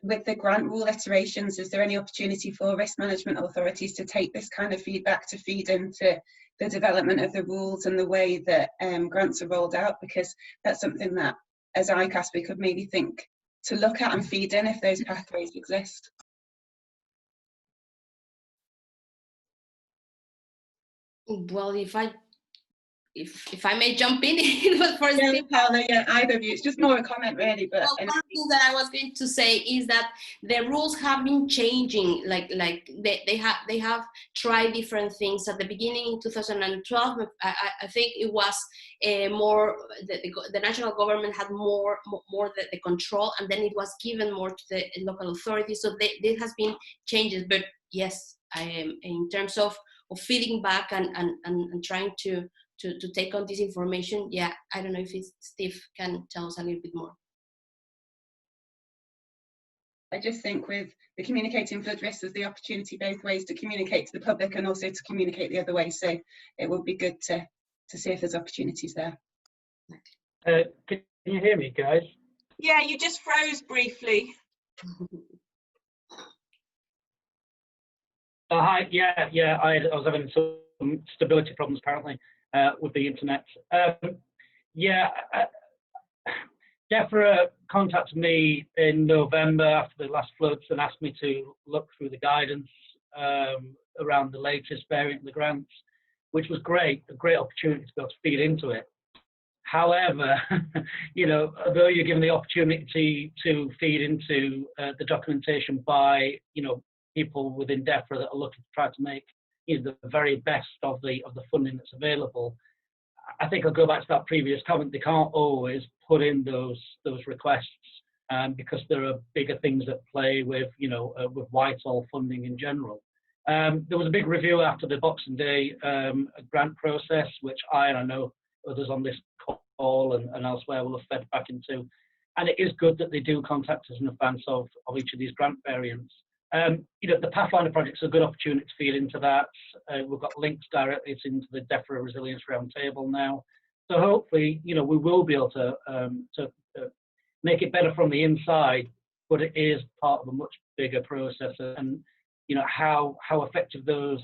with the grant rule iterations, is there any opportunity for risk management authorities to take this kind of feedback to feed into the development of the rules and the way that grants are rolled out? Because that's something that as iCASP we could maybe think to look at and feed in if those pathways exist. Well, if I may jump in, it was for yeah, Paula, yeah, either of you. It's just more a comment, really. But well, one thing that I was going to say is that the rules have been changing. Like they have tried different things. At the beginning in 2012, I think it was more the national government had more the control, and then it was given more to the local authorities. So there has been changes. But yes, in terms of feeding back and trying to take on this information, yeah, I don't know if Steve can tell us a little bit more. I just think with the communicating flood risks, there's the opportunity both ways to communicate to the public and also to communicate the other way. So it would be good to see if there's opportunities there. Can you hear me, guys? Yeah, you just froze briefly. Hi, yeah, I was having some stability problems apparently with the internet. DEFRA contacted me in November after the last floods and asked me to look through the guidance around the latest variant of the grants, which was great, a great opportunity to be able to feed into it. However, you know, although you're given the opportunity to feed into the documentation by, you know, people within DEFRA that are looking to try to make, you know, the very best of the funding that's available, I think I'll go back to that previous comment. They can't always put in those requests because there are bigger things at play with, you know, with Whitehall funding in general. There was a big review after the Boxing Day grant process, which I know others on this call and elsewhere will have fed back into. And it is good that they do contact us in advance of each of these grant variants. You know, the Pathfinder project's a good opportunity to feed into that. We've got links directly into the DEFRA Resilience Roundtable now. So hopefully, you know, we will be able to make it better from the inside, but it is part of a much bigger process. And, you know, how effective those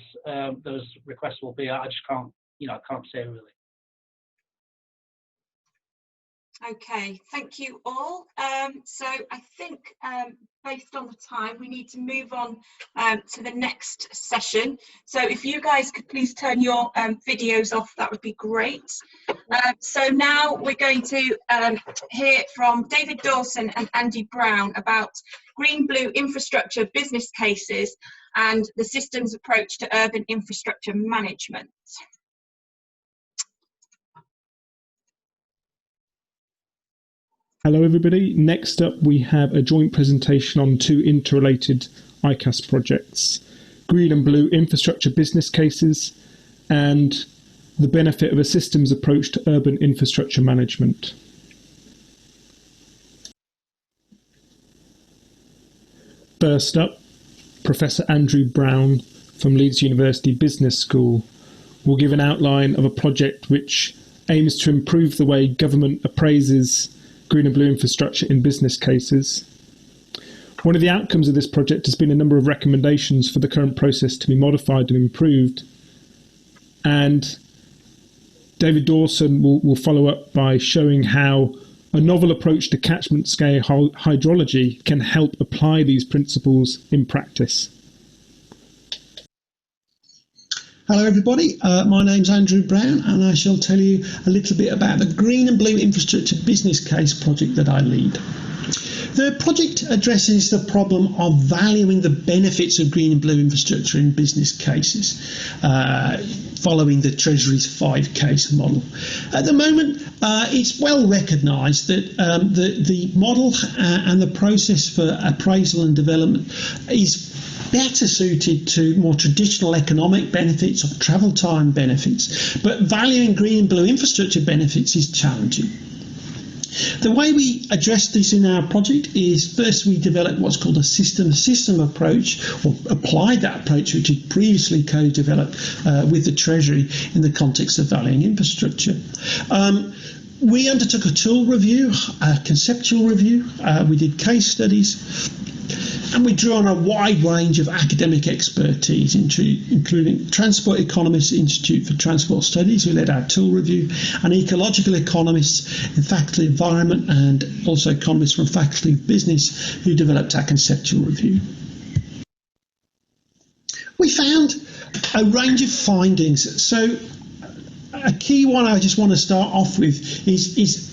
requests will be, I just can't, you know, I can't say really. Okay, thank you all. So I think based on the time, we need to move on to the next session. So if you guys could please turn your videos off, that would be great. So now we're going to hear from David Dawson and Andy Brown about green-blue infrastructure business cases and the systems approach to urban infrastructure management. Hello everybody. Next up we have a joint presentation on two interrelated iCASP projects, green and blue infrastructure business cases and the benefit of a systems approach to urban infrastructure management. First up, Professor Andrew Brown from Leeds University Business School will give an outline of a project which aims to improve the way government appraises green and blue infrastructure in business cases. One of the outcomes of this project has been a number of recommendations for the current process to be modified and improved. And David Dawson will follow up by showing how a novel approach to catchment scale hydrology can help apply these principles in practice. Hello everybody, my name's Andrew Brown and I shall tell you a little bit about the Green and Blue Infrastructure Business Case project that I lead. The project addresses the problem of valuing the benefits of green and blue infrastructure in business cases, following the Treasury's 5-case model. At the moment, it's well recognised that the model and the process for appraisal and development is better suited to more traditional economic benefits or travel time benefits, but valuing green and blue infrastructure benefits is challenging. The way we address this in our project is first we developed what's called a system approach, or applied that approach which had previously co-developed with the Treasury in the context of valuing infrastructure. We undertook a tool review, a conceptual review, we did case studies, and we drew on a wide range of academic expertise, including Transport Economists Institute for Transport Studies, who led our tool review, and ecological economists in Faculty of Environment, and also economists from Faculty of Business, who developed our conceptual review. We found a range of findings. So a key one I just want to start off with is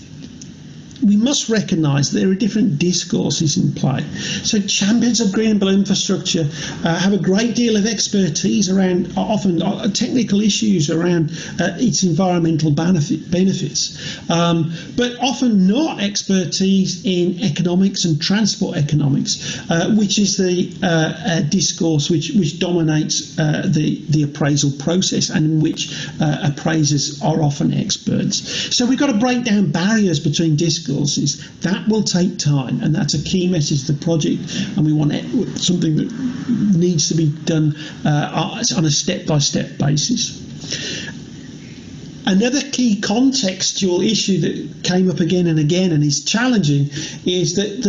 we must recognise there are different discourses in play. So champions of green and blue infrastructure have a great deal of expertise around often technical issues around its environmental benefits, but often not expertise in economics and transport economics, which is the discourse which dominates the appraisal process, and in which appraisers are often experts. So we've got to break down barriers between discourses. That will take time, and that's a key message to the project, and we want something that needs to be done on a step-by-step basis. Another key contextual issue that came up again and again and is challenging is that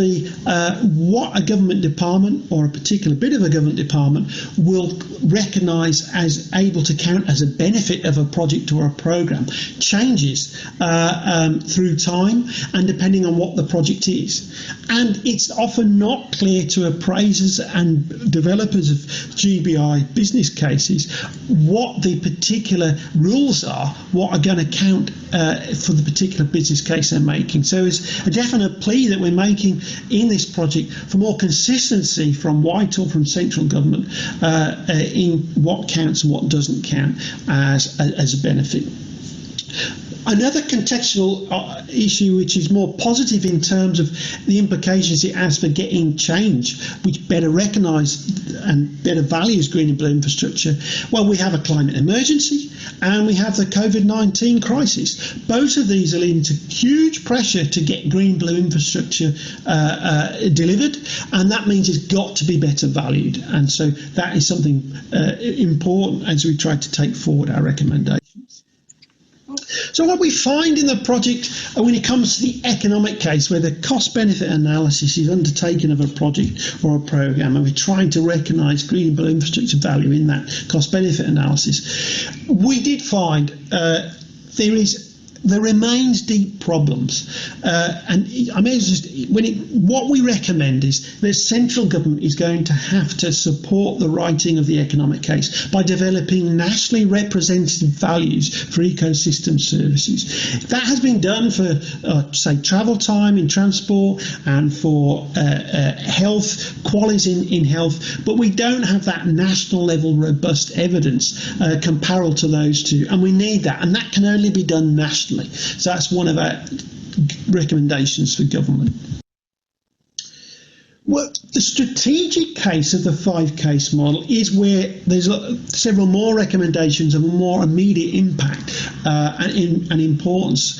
what a government department, or a particular bit of a government department, will recognise as able to count as a benefit of a project or a programme changes through time and depending on what the project is. And it's often not clear to appraisers and developers of GBI business cases what the particular rules are, what are going to count for the particular business case they're making. So it's a definite plea that we're making in this project for more consistency from Whitehall, from central government, in what counts and what doesn't count as a benefit. Another contextual issue which is more positive in terms of the implications it has for getting change, which better recognises and better values green and blue infrastructure. Well, we have a climate emergency and we have the COVID-19 crisis. Both of these are leading to huge pressure to get green and blue infrastructure delivered, and that means it's got to be better valued. And so that is something important as we try to take forward our recommendations. So what we find in the project when it comes to the economic case, where the cost-benefit analysis is undertaken of a project or a programme, and we're trying to recognise green and blue infrastructure value in that cost-benefit analysis, we did find there remains deep problems, and I mean, what we recommend is that central government is going to have to support the writing of the economic case by developing nationally representative values for ecosystem services. That has been done for, say, travel time in transport and for health, quality in health, but we don't have that national level robust evidence comparable to those two, and we need that, and that can only be done nationally. So that's one of our recommendations for government. Well, the strategic case of the 5-case model is where there's several more recommendations of a more immediate impact and importance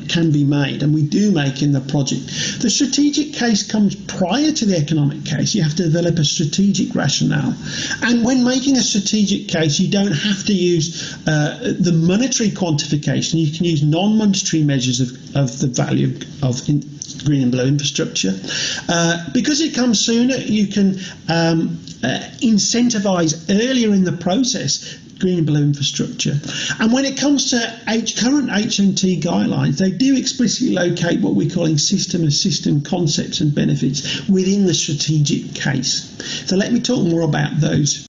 can be made, and we do make in the project. The strategic case comes prior to the economic case. You have to develop a strategic rationale, and when making a strategic case you don't have to use the monetary quantification. You can use non-monetary measures of the value of green and blue infrastructure. Because it comes sooner, you can incentivise earlier in the process green and blue infrastructure. And when it comes to current HMT guidelines, they do explicitly locate what we're calling system-of-system concepts and benefits within the strategic case. So let me talk more about those.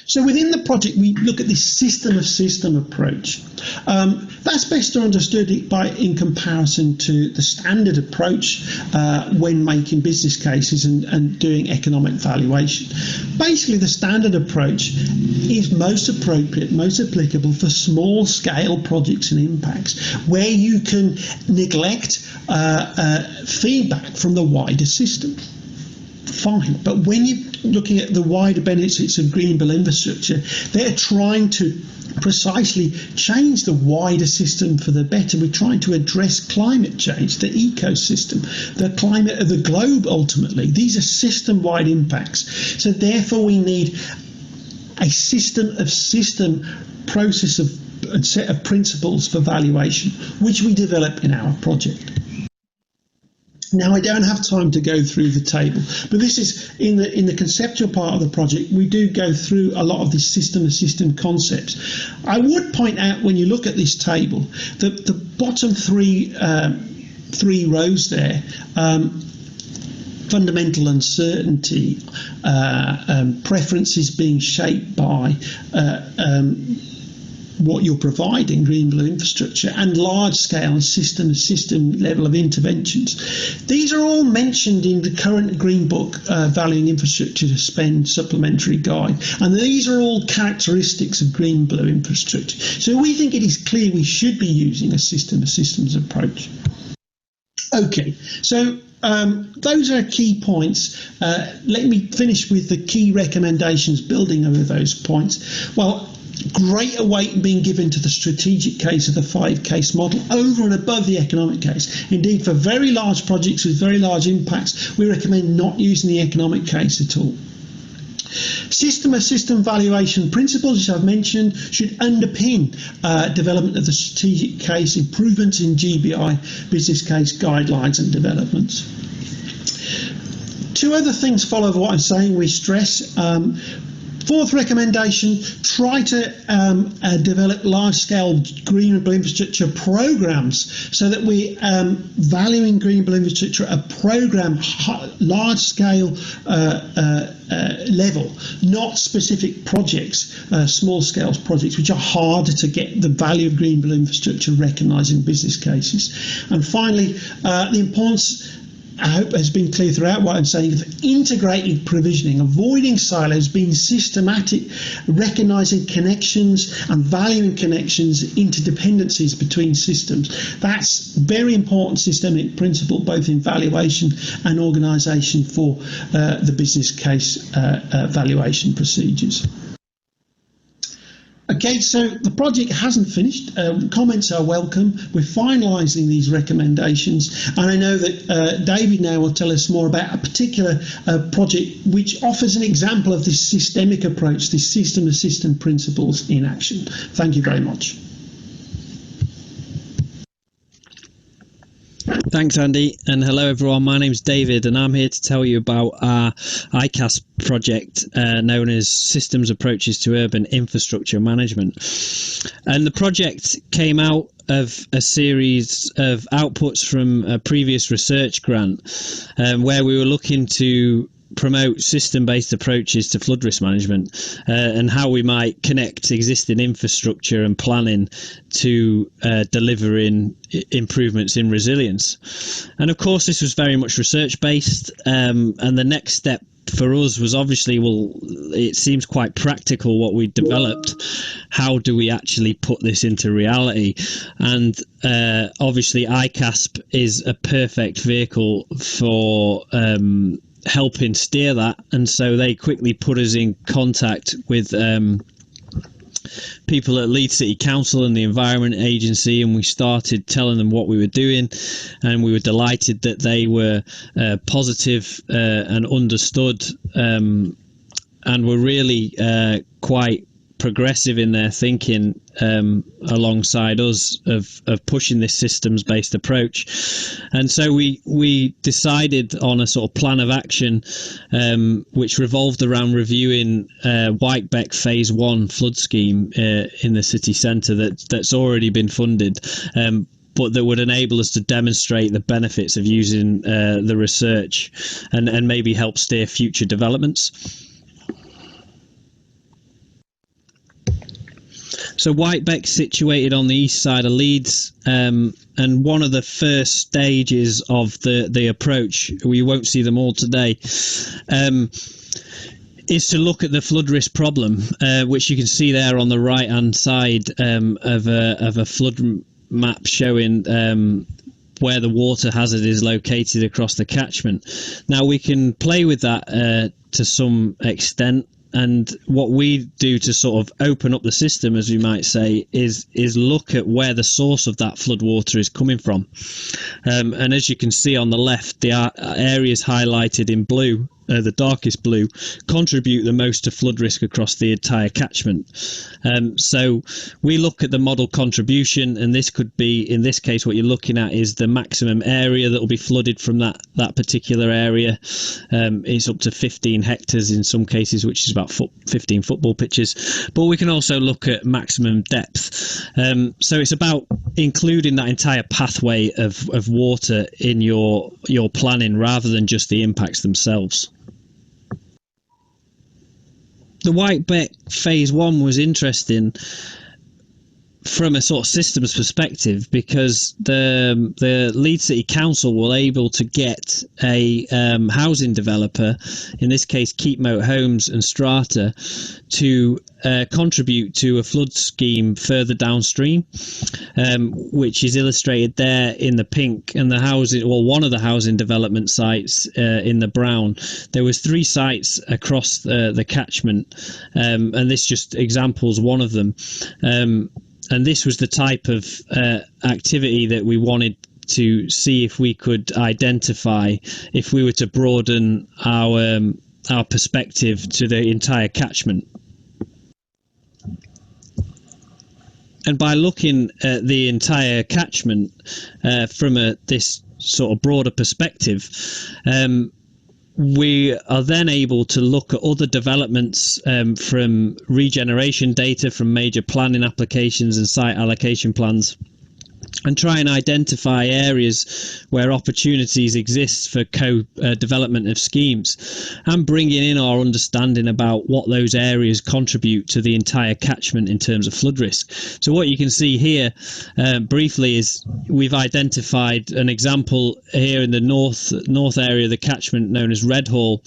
So within the project, we look at this system-of-system approach. That's best understood in comparison to the standard approach when making business cases and doing economic valuation. Basically, the standard approach is most appropriate, most applicable for small-scale projects and impacts, where you can neglect feedback from the wider system. Fine, but when you're looking at the wider benefits of green and blue infrastructure, they're trying to precisely change the wider system for the better. We're trying to address climate change, the ecosystem, the climate of the globe ultimately. These are system-wide impacts. So therefore we need a system process of a set of principles for valuation, which we develop in our project. Now, I don't have time to go through the table, but this is in the conceptual part of the project. We do go through a lot of these system concepts. I would point out, when you look at this table, that the bottom three rows there, fundamental uncertainty, preferences being shaped by what you're providing, green blue infrastructure, and large scale system level of interventions. These are all mentioned in the current Green Book Valuing Infrastructure to Spend Supplementary Guide, and these are all characteristics of green blue infrastructure. So we think it is clear we should be using a systems approach. Okay, so those are key points. Let me finish with the key recommendations building over those points. Well, greater weight being given to the strategic case of the 5-case model over and above the economic case. Indeed, for very large projects with very large impacts, we recommend not using the economic case at all. System valuation principles, as I've mentioned, should underpin development of the strategic case, improvements in GBI business case guidelines and developments. Two other things follow what I'm saying. We stress fourth recommendation, try to develop large-scale green and blue infrastructure programs so that we're valuing green and blue infrastructure at a program, large-scale level, not specific projects, small-scale projects, which are harder to get the value of green and blue infrastructure recognised in business cases. And finally, the importance, I hope has been clear throughout what I'm saying, of integrated provisioning, avoiding silos, being systematic, recognising connections and valuing connections, interdependencies between systems. That's very important systemic principle, both in valuation and organisation for the business case valuation procedures. Okay, so the project hasn't finished. Comments are welcome. We're finalising these recommendations, and I know that David now will tell us more about a particular project which offers an example of this systemic approach, this system principles in action. Thank you very much. Thanks, Andy, and hello everyone. My name's David, and I'm here to tell you about our iCASP project known as Systems Approaches to Urban Infrastructure Management. And the project came out of a series of outputs from a previous research grant where we were looking to promote system-based approaches to flood risk management and how we might connect existing infrastructure and planning to delivering improvements in resilience. And of course this was very much research-based, and the next step for us was obviously, well, it seems quite practical what we developed. How do we actually put this into reality? And obviously iCASP is a perfect vehicle for helping steer that, and so they quickly put us in contact with people at Leeds City Council and the Environment Agency, and we started telling them what we were doing, and we were delighted that they were positive and understood, and were really quite progressive in their thinking alongside us of pushing this systems-based approach. And so we decided on a sort of plan of action which revolved around reviewing Whitebeck Phase 1 flood scheme in the city centre that's already been funded, but that would enable us to demonstrate the benefits of using the research and maybe help steer future developments. So Whitebeck's situated on the east side of Leeds, and one of the first stages of the approach, we won't see them all today, is to look at the flood risk problem, which you can see there on the right hand side of a flood map showing where the water hazard is located across the catchment. Now we can play with that to some extent. and what we do to sort of open up the system, as we might say, is look at where the source of that flood water is coming from. And as you can see on the left, the areas highlighted in blue, the darkest blue, contribute the most to flood risk across the entire catchment. So we look at the model contribution, and this could be, in this case, what you're looking at is the maximum area that will be flooded from that particular area. It's up to 15 hectares in some cases, which is about 15 football pitches. But we can also look at maximum depth. So it's about including that entire pathway of water in your planning rather than just the impacts themselves. The Whitebeck Phase 1 was interesting from a sort of systems perspective because the Leeds City Council were able to get a housing developer, in this case Keepmoat Homes and Strata, to contribute to a flood scheme further downstream, which is illustrated there in the pink, and the housing, well, one of the housing development sites in the brown. There was 3 sites across the catchment, and this just examples one of them. And this was the type of activity that we wanted to see if we could identify if we were to broaden our perspective to the entire catchment. And by looking at the entire catchment from this sort of broader perspective, we are then able to look at other developments from regeneration data from major planning applications and site allocation plans, and try and identify areas where opportunities exist for co-development of schemes, and bringing in our understanding about what those areas contribute to the entire catchment in terms of flood risk. So what you can see here briefly is we've identified an example here in the north area of the catchment known as Redhall,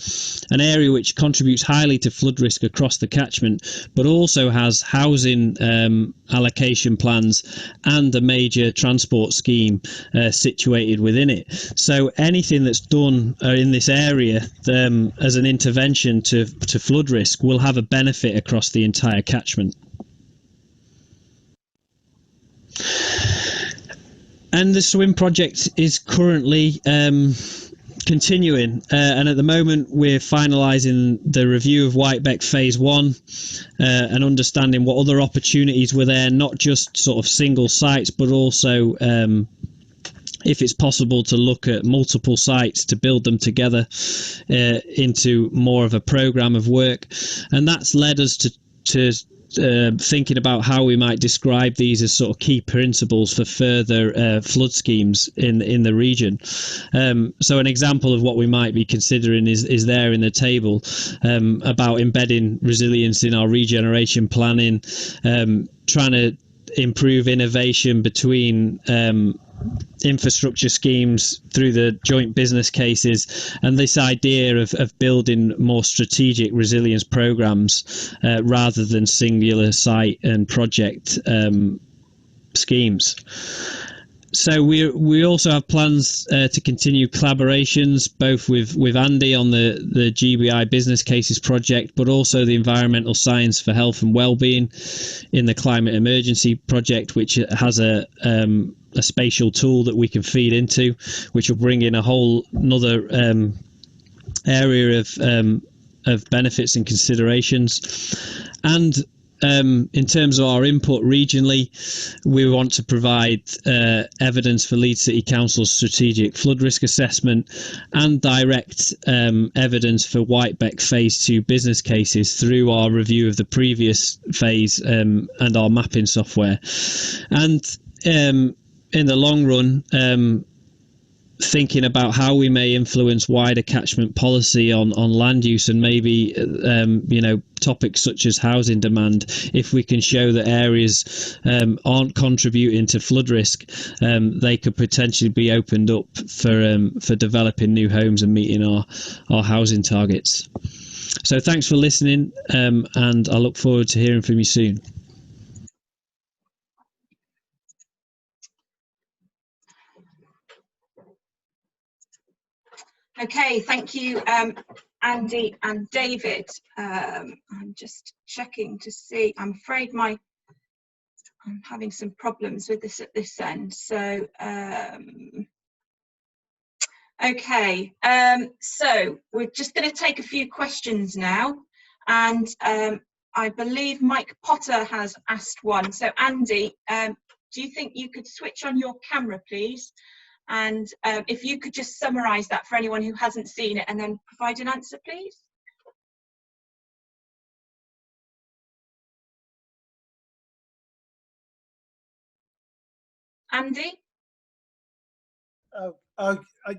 an area which contributes highly to flood risk across the catchment, but also has housing allocation plans and a major transport scheme situated within it. So anything that's done in this area as an intervention to flood risk will have a benefit across the entire catchment. And the swim project is currently continuing, and at the moment we're finalising the review of Whitebeck Phase 1 and understanding what other opportunities were there, not just sort of single sites, but also if it's possible to look at multiple sites to build them together into more of a programme of work. And that's led us to thinking about how we might describe these as sort of key principles for further flood schemes in the region. So an example of what we might be considering is there in the table about embedding resilience in our regeneration planning, trying to improve innovation between infrastructure schemes through the joint business cases, and this idea of building more strategic resilience programs rather than singular site and project schemes. So we also have plans to continue collaborations both with Andy on the GBI business cases project, but also the environmental science for health and well-being in the climate emergency project, which has a spatial tool that we can feed into, which will bring in a whole another area of benefits and considerations. And in terms of our input regionally, we want to provide evidence for Leeds City Council's strategic flood risk assessment and direct evidence for Whitebeck Phase 2 business cases through our review of the previous phase and our mapping software. And in the long run, thinking about how we may influence wider catchment policy on land use, and maybe topics such as housing demand, if we can show that areas aren't contributing to flood risk, they could potentially be opened up for developing new homes and meeting our housing targets. So thanks for listening, and I look forward to hearing from you soon. Okay, thank you, Andy and David. I'm just checking to see. I'm afraid I'm having some problems with this at this end. So, okay. So we're just going to take a few questions now, and I believe Mike Potter has asked one. So Andy, do you think you could switch on your camera, please? And if you could just summarise that for anyone who hasn't seen it and then provide an answer, please. Andy?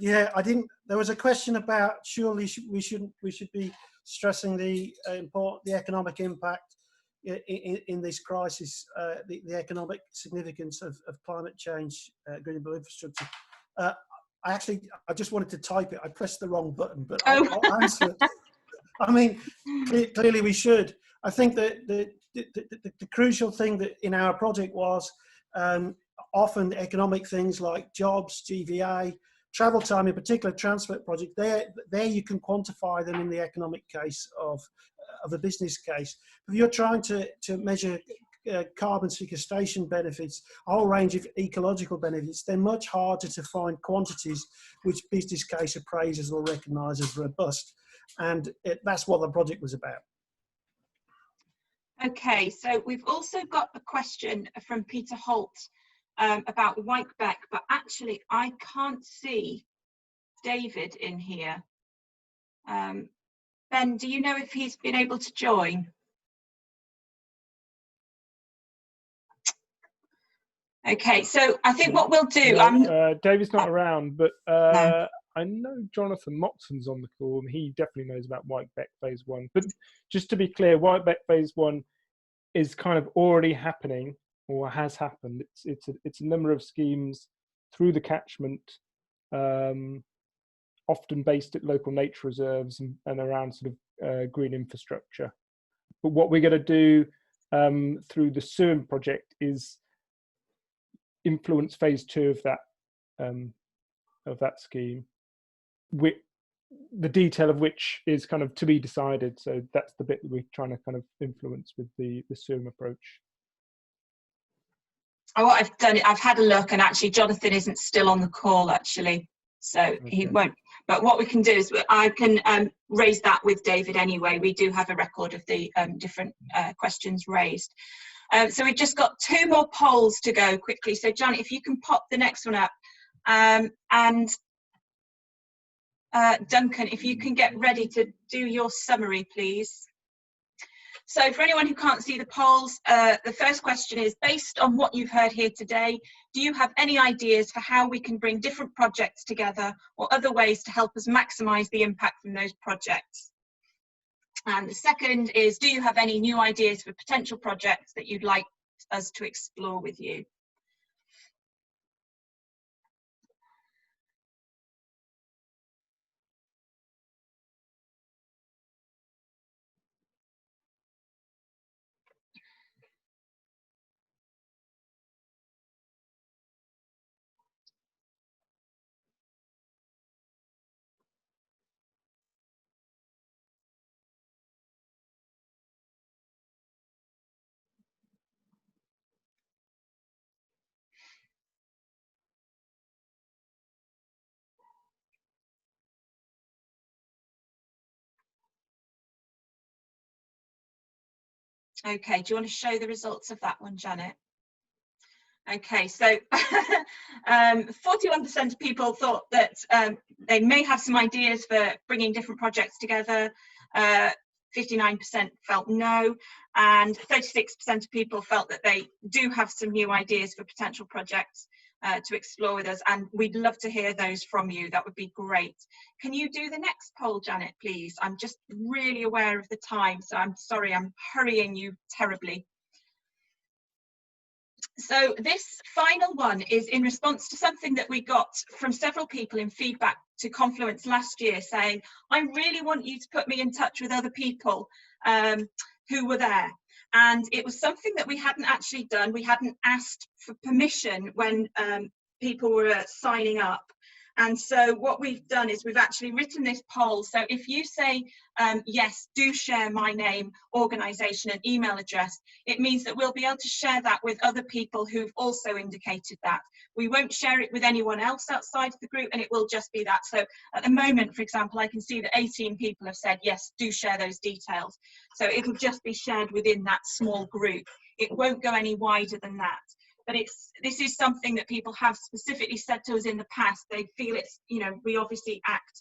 Yeah, I didn't. There was a question about surely we should be stressing the economic impact in this crisis, the economic significance of climate change, green and blue infrastructure. I just wanted to type it. I pressed the wrong button, but I'll answer it. I mean, clearly we should. I think that the crucial thing that in our project was often economic things like jobs, GVA, travel time, in particular transport project. There you can quantify them in the economic case of a business case. If you're trying to measure carbon sequestration benefits, a whole range of ecological benefits, they're much harder to find quantities which business case appraisers will recognise as robust. And that's what the project was about. Okay, so we've also got a question from Peter Holt about Whitebeck, but actually I can't see David in here. Ben, do you know if he's been able to join? Okay, so I think what we'll do... David's not around, but no. I know Jonathan Moxon's on the call, and he definitely knows about Whitebeck Phase 1. But just to be clear, Whitebeck Phase 1 is kind of already happening, or has happened. It's a number of schemes through the catchment, often based at local nature reserves and around sort of green infrastructure. But what we're going to do through the SURM project is influence Phase 2 of that scheme, the detail of which is kind of to be decided. So that's the bit that we're trying to kind of influence with the SURM approach. What I've done, I've had a look, and actually Jonathan isn't still on the call actually, so okay. He won't. But what we can do is I can raise that with David anyway. We do have a record of the different questions raised. So we've just got 2 more polls to go quickly. So Janet, if you can pop the next one up, and Duncan, if you can get ready to do your summary, please. So for anyone who can't see the polls, the first question is, based on what you've heard here today, do you have any ideas for how we can bring different projects together or other ways to help us maximise the impact from those projects? And the second is, do you have any new ideas for potential projects that you'd like us to explore with you? Okay, do you want to show the results of that one, Janet? Okay, so 41% of people thought that they may have some ideas for bringing different projects together. 59% felt no, and 36% of people felt that they do have some new ideas for potential projects to explore with us, and we'd love to hear those from you. That would be great. Can you do the next poll, Janet, please? I'm just really aware of the time, so I'm sorry, I'm hurrying you terribly. So this final one is in response to something that we got from several people in feedback to Confluence last year, saying, I really want you to put me in touch with other people who were there. And it was something that we hadn't actually done. We hadn't asked for permission when people were signing up. And so what we've done is we've actually written this poll. So if you say, yes, do share my name, organisation and email address, it means that we'll be able to share that with other people who've also indicated that. We won't share it with anyone else outside of the group, and it will just be that. So at the moment, for example, I can see that 18 people have said, yes, do share those details. So it'll just be shared within that small group. It won't go any wider than that. But this is something that people have specifically said to us in the past. They feel it's, you know, we obviously act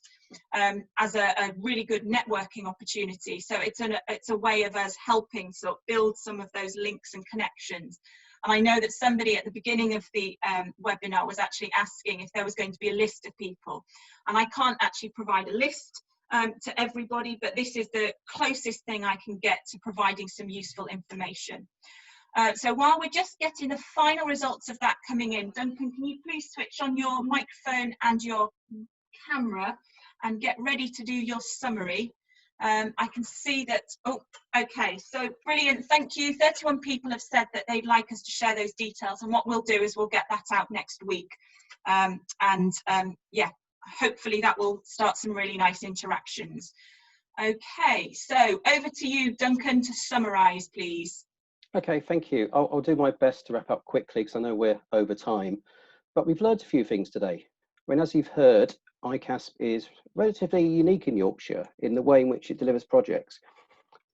as a really good networking opportunity. So it's a way of us helping sort of build some of those links and connections. And I know that somebody at the beginning of the webinar was actually asking if there was going to be a list of people. And I can't actually provide a list to everybody, but this is the closest thing I can get to providing some useful information. So while we're just getting the final results of that coming in, Duncan, can you please switch on your microphone and your camera and get ready to do your summary? I can see that, oh, okay, so brilliant, thank you. 31 people have said that they'd like us to share those details, and what we'll do is we'll get that out next week. Yeah, hopefully that will start some really nice interactions. Okay, so over to you, Duncan, to summarise, please. Okay, thank you. I'll do my best to wrap up quickly because I know we're over time, but we've learned a few things today. I mean, as you've heard, iCASP is relatively unique in Yorkshire in the way in which it delivers projects.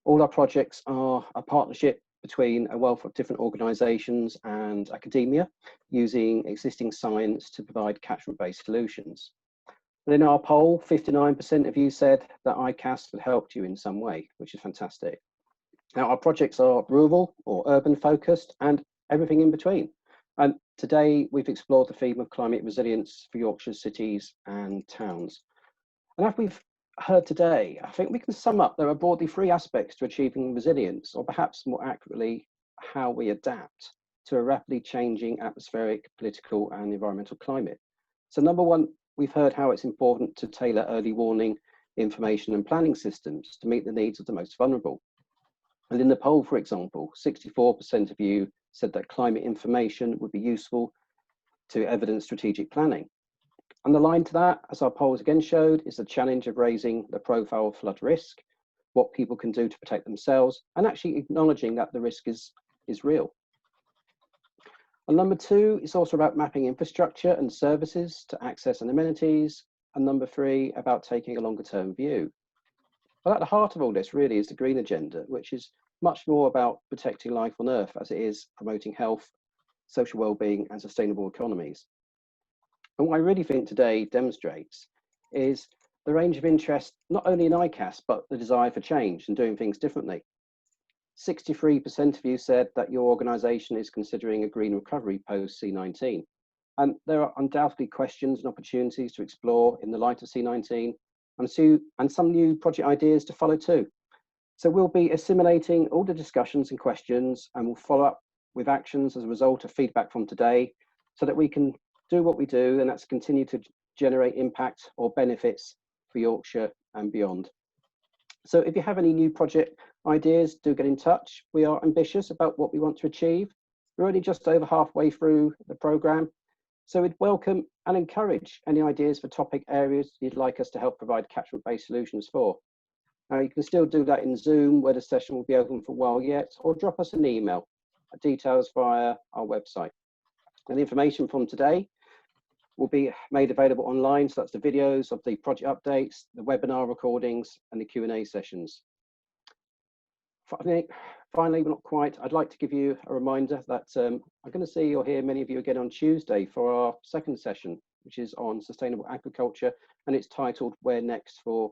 All our projects are a partnership between a wealth of different organisations and academia using existing science to provide catchment-based solutions. But in our poll, 59% of you said that iCASP had helped you in some way, which is fantastic. Now, our projects are rural or urban focused and everything in between. And today we've explored the theme of climate resilience for Yorkshire cities and towns. And as we've heard today, I think we can sum up there are broadly three aspects to achieving resilience, or perhaps more accurately, how we adapt to a rapidly changing atmospheric, political and environmental climate. So number one, we've heard how it's important to tailor early warning, information and planning systems to meet the needs of the most vulnerable. And in the poll, for example, 64% of you said that climate information would be useful to evidence strategic planning. And the line to that, as our polls again showed, is the challenge of raising the profile of flood risk, what people can do to protect themselves, and actually acknowledging that the risk is real. And number two, it's also about mapping infrastructure and services to access and amenities. And number three, about taking a longer term view. But at the heart of all this really is the green agenda, which is much more about protecting life on Earth as it is promoting health, social well-being and sustainable economies. And what I really think today demonstrates is the range of interest, not only in iCASP, but the desire for change and doing things differently. 63% of you said that your organisation is considering a green recovery post C19. And there are undoubtedly questions and opportunities to explore in the light of C19 and some new project ideas to follow too. So we'll be assimilating all the discussions and questions, and we'll follow up with actions as a result of feedback from today so that we can do what we do, and that's continue to generate impact or benefits for Yorkshire and beyond. So if you have any new project ideas, do get in touch. We are ambitious about what we want to achieve. We're only just over halfway through the programme, so we'd welcome and encourage any ideas for topic areas you'd like us to help provide catchment-based solutions for. Now, you can still do that in Zoom, where the session will be open for a while yet, or drop us an email, details via our website. And the information from today will be made available online, so that's the videos of the project updates, the webinar recordings, and the Q&A sessions. Finally, but not quite, I'd like to give you a reminder that I'm going to see or hear many of you again on Tuesday for our second session, which is on sustainable agriculture, and it's titled Where Next for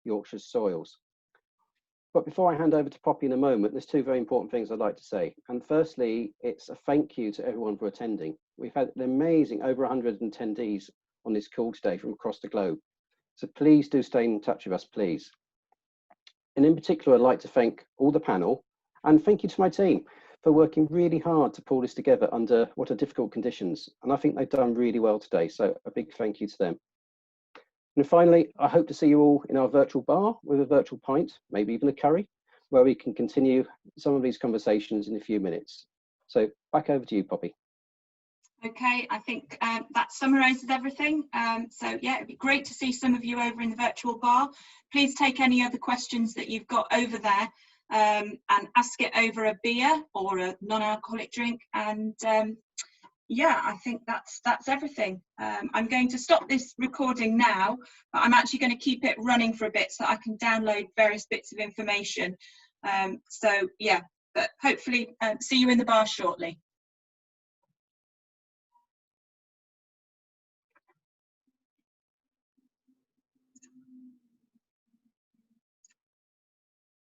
Yorkshire's Soils. But before I hand over to Poppy in a moment, there's two very important things I'd like to say. And firstly, it's a thank you to everyone for attending. We've had an amazing over 100 attendees on this call today from across the globe. So please do stay in touch with us, please. And in particular, I'd like to thank all the panel and thank you to my team for working really hard to pull this together under what are difficult conditions. And I think they've done really well today. So a big thank you to them. And finally, I hope to see you all in our virtual bar with a virtual pint, maybe even a curry, where we can continue some of these conversations in a few minutes. So back over to you, Poppy. Okay, I think that summarises everything. So yeah, it'd be great to see some of you over in the virtual bar. Please take any other questions that you've got over there and ask it over a beer or a non-alcoholic drink. And yeah, I think that's everything. I'm going to stop this recording now, but I'm actually going to keep it running for a bit so I can download various bits of information. So yeah, but hopefully see you in the bar shortly.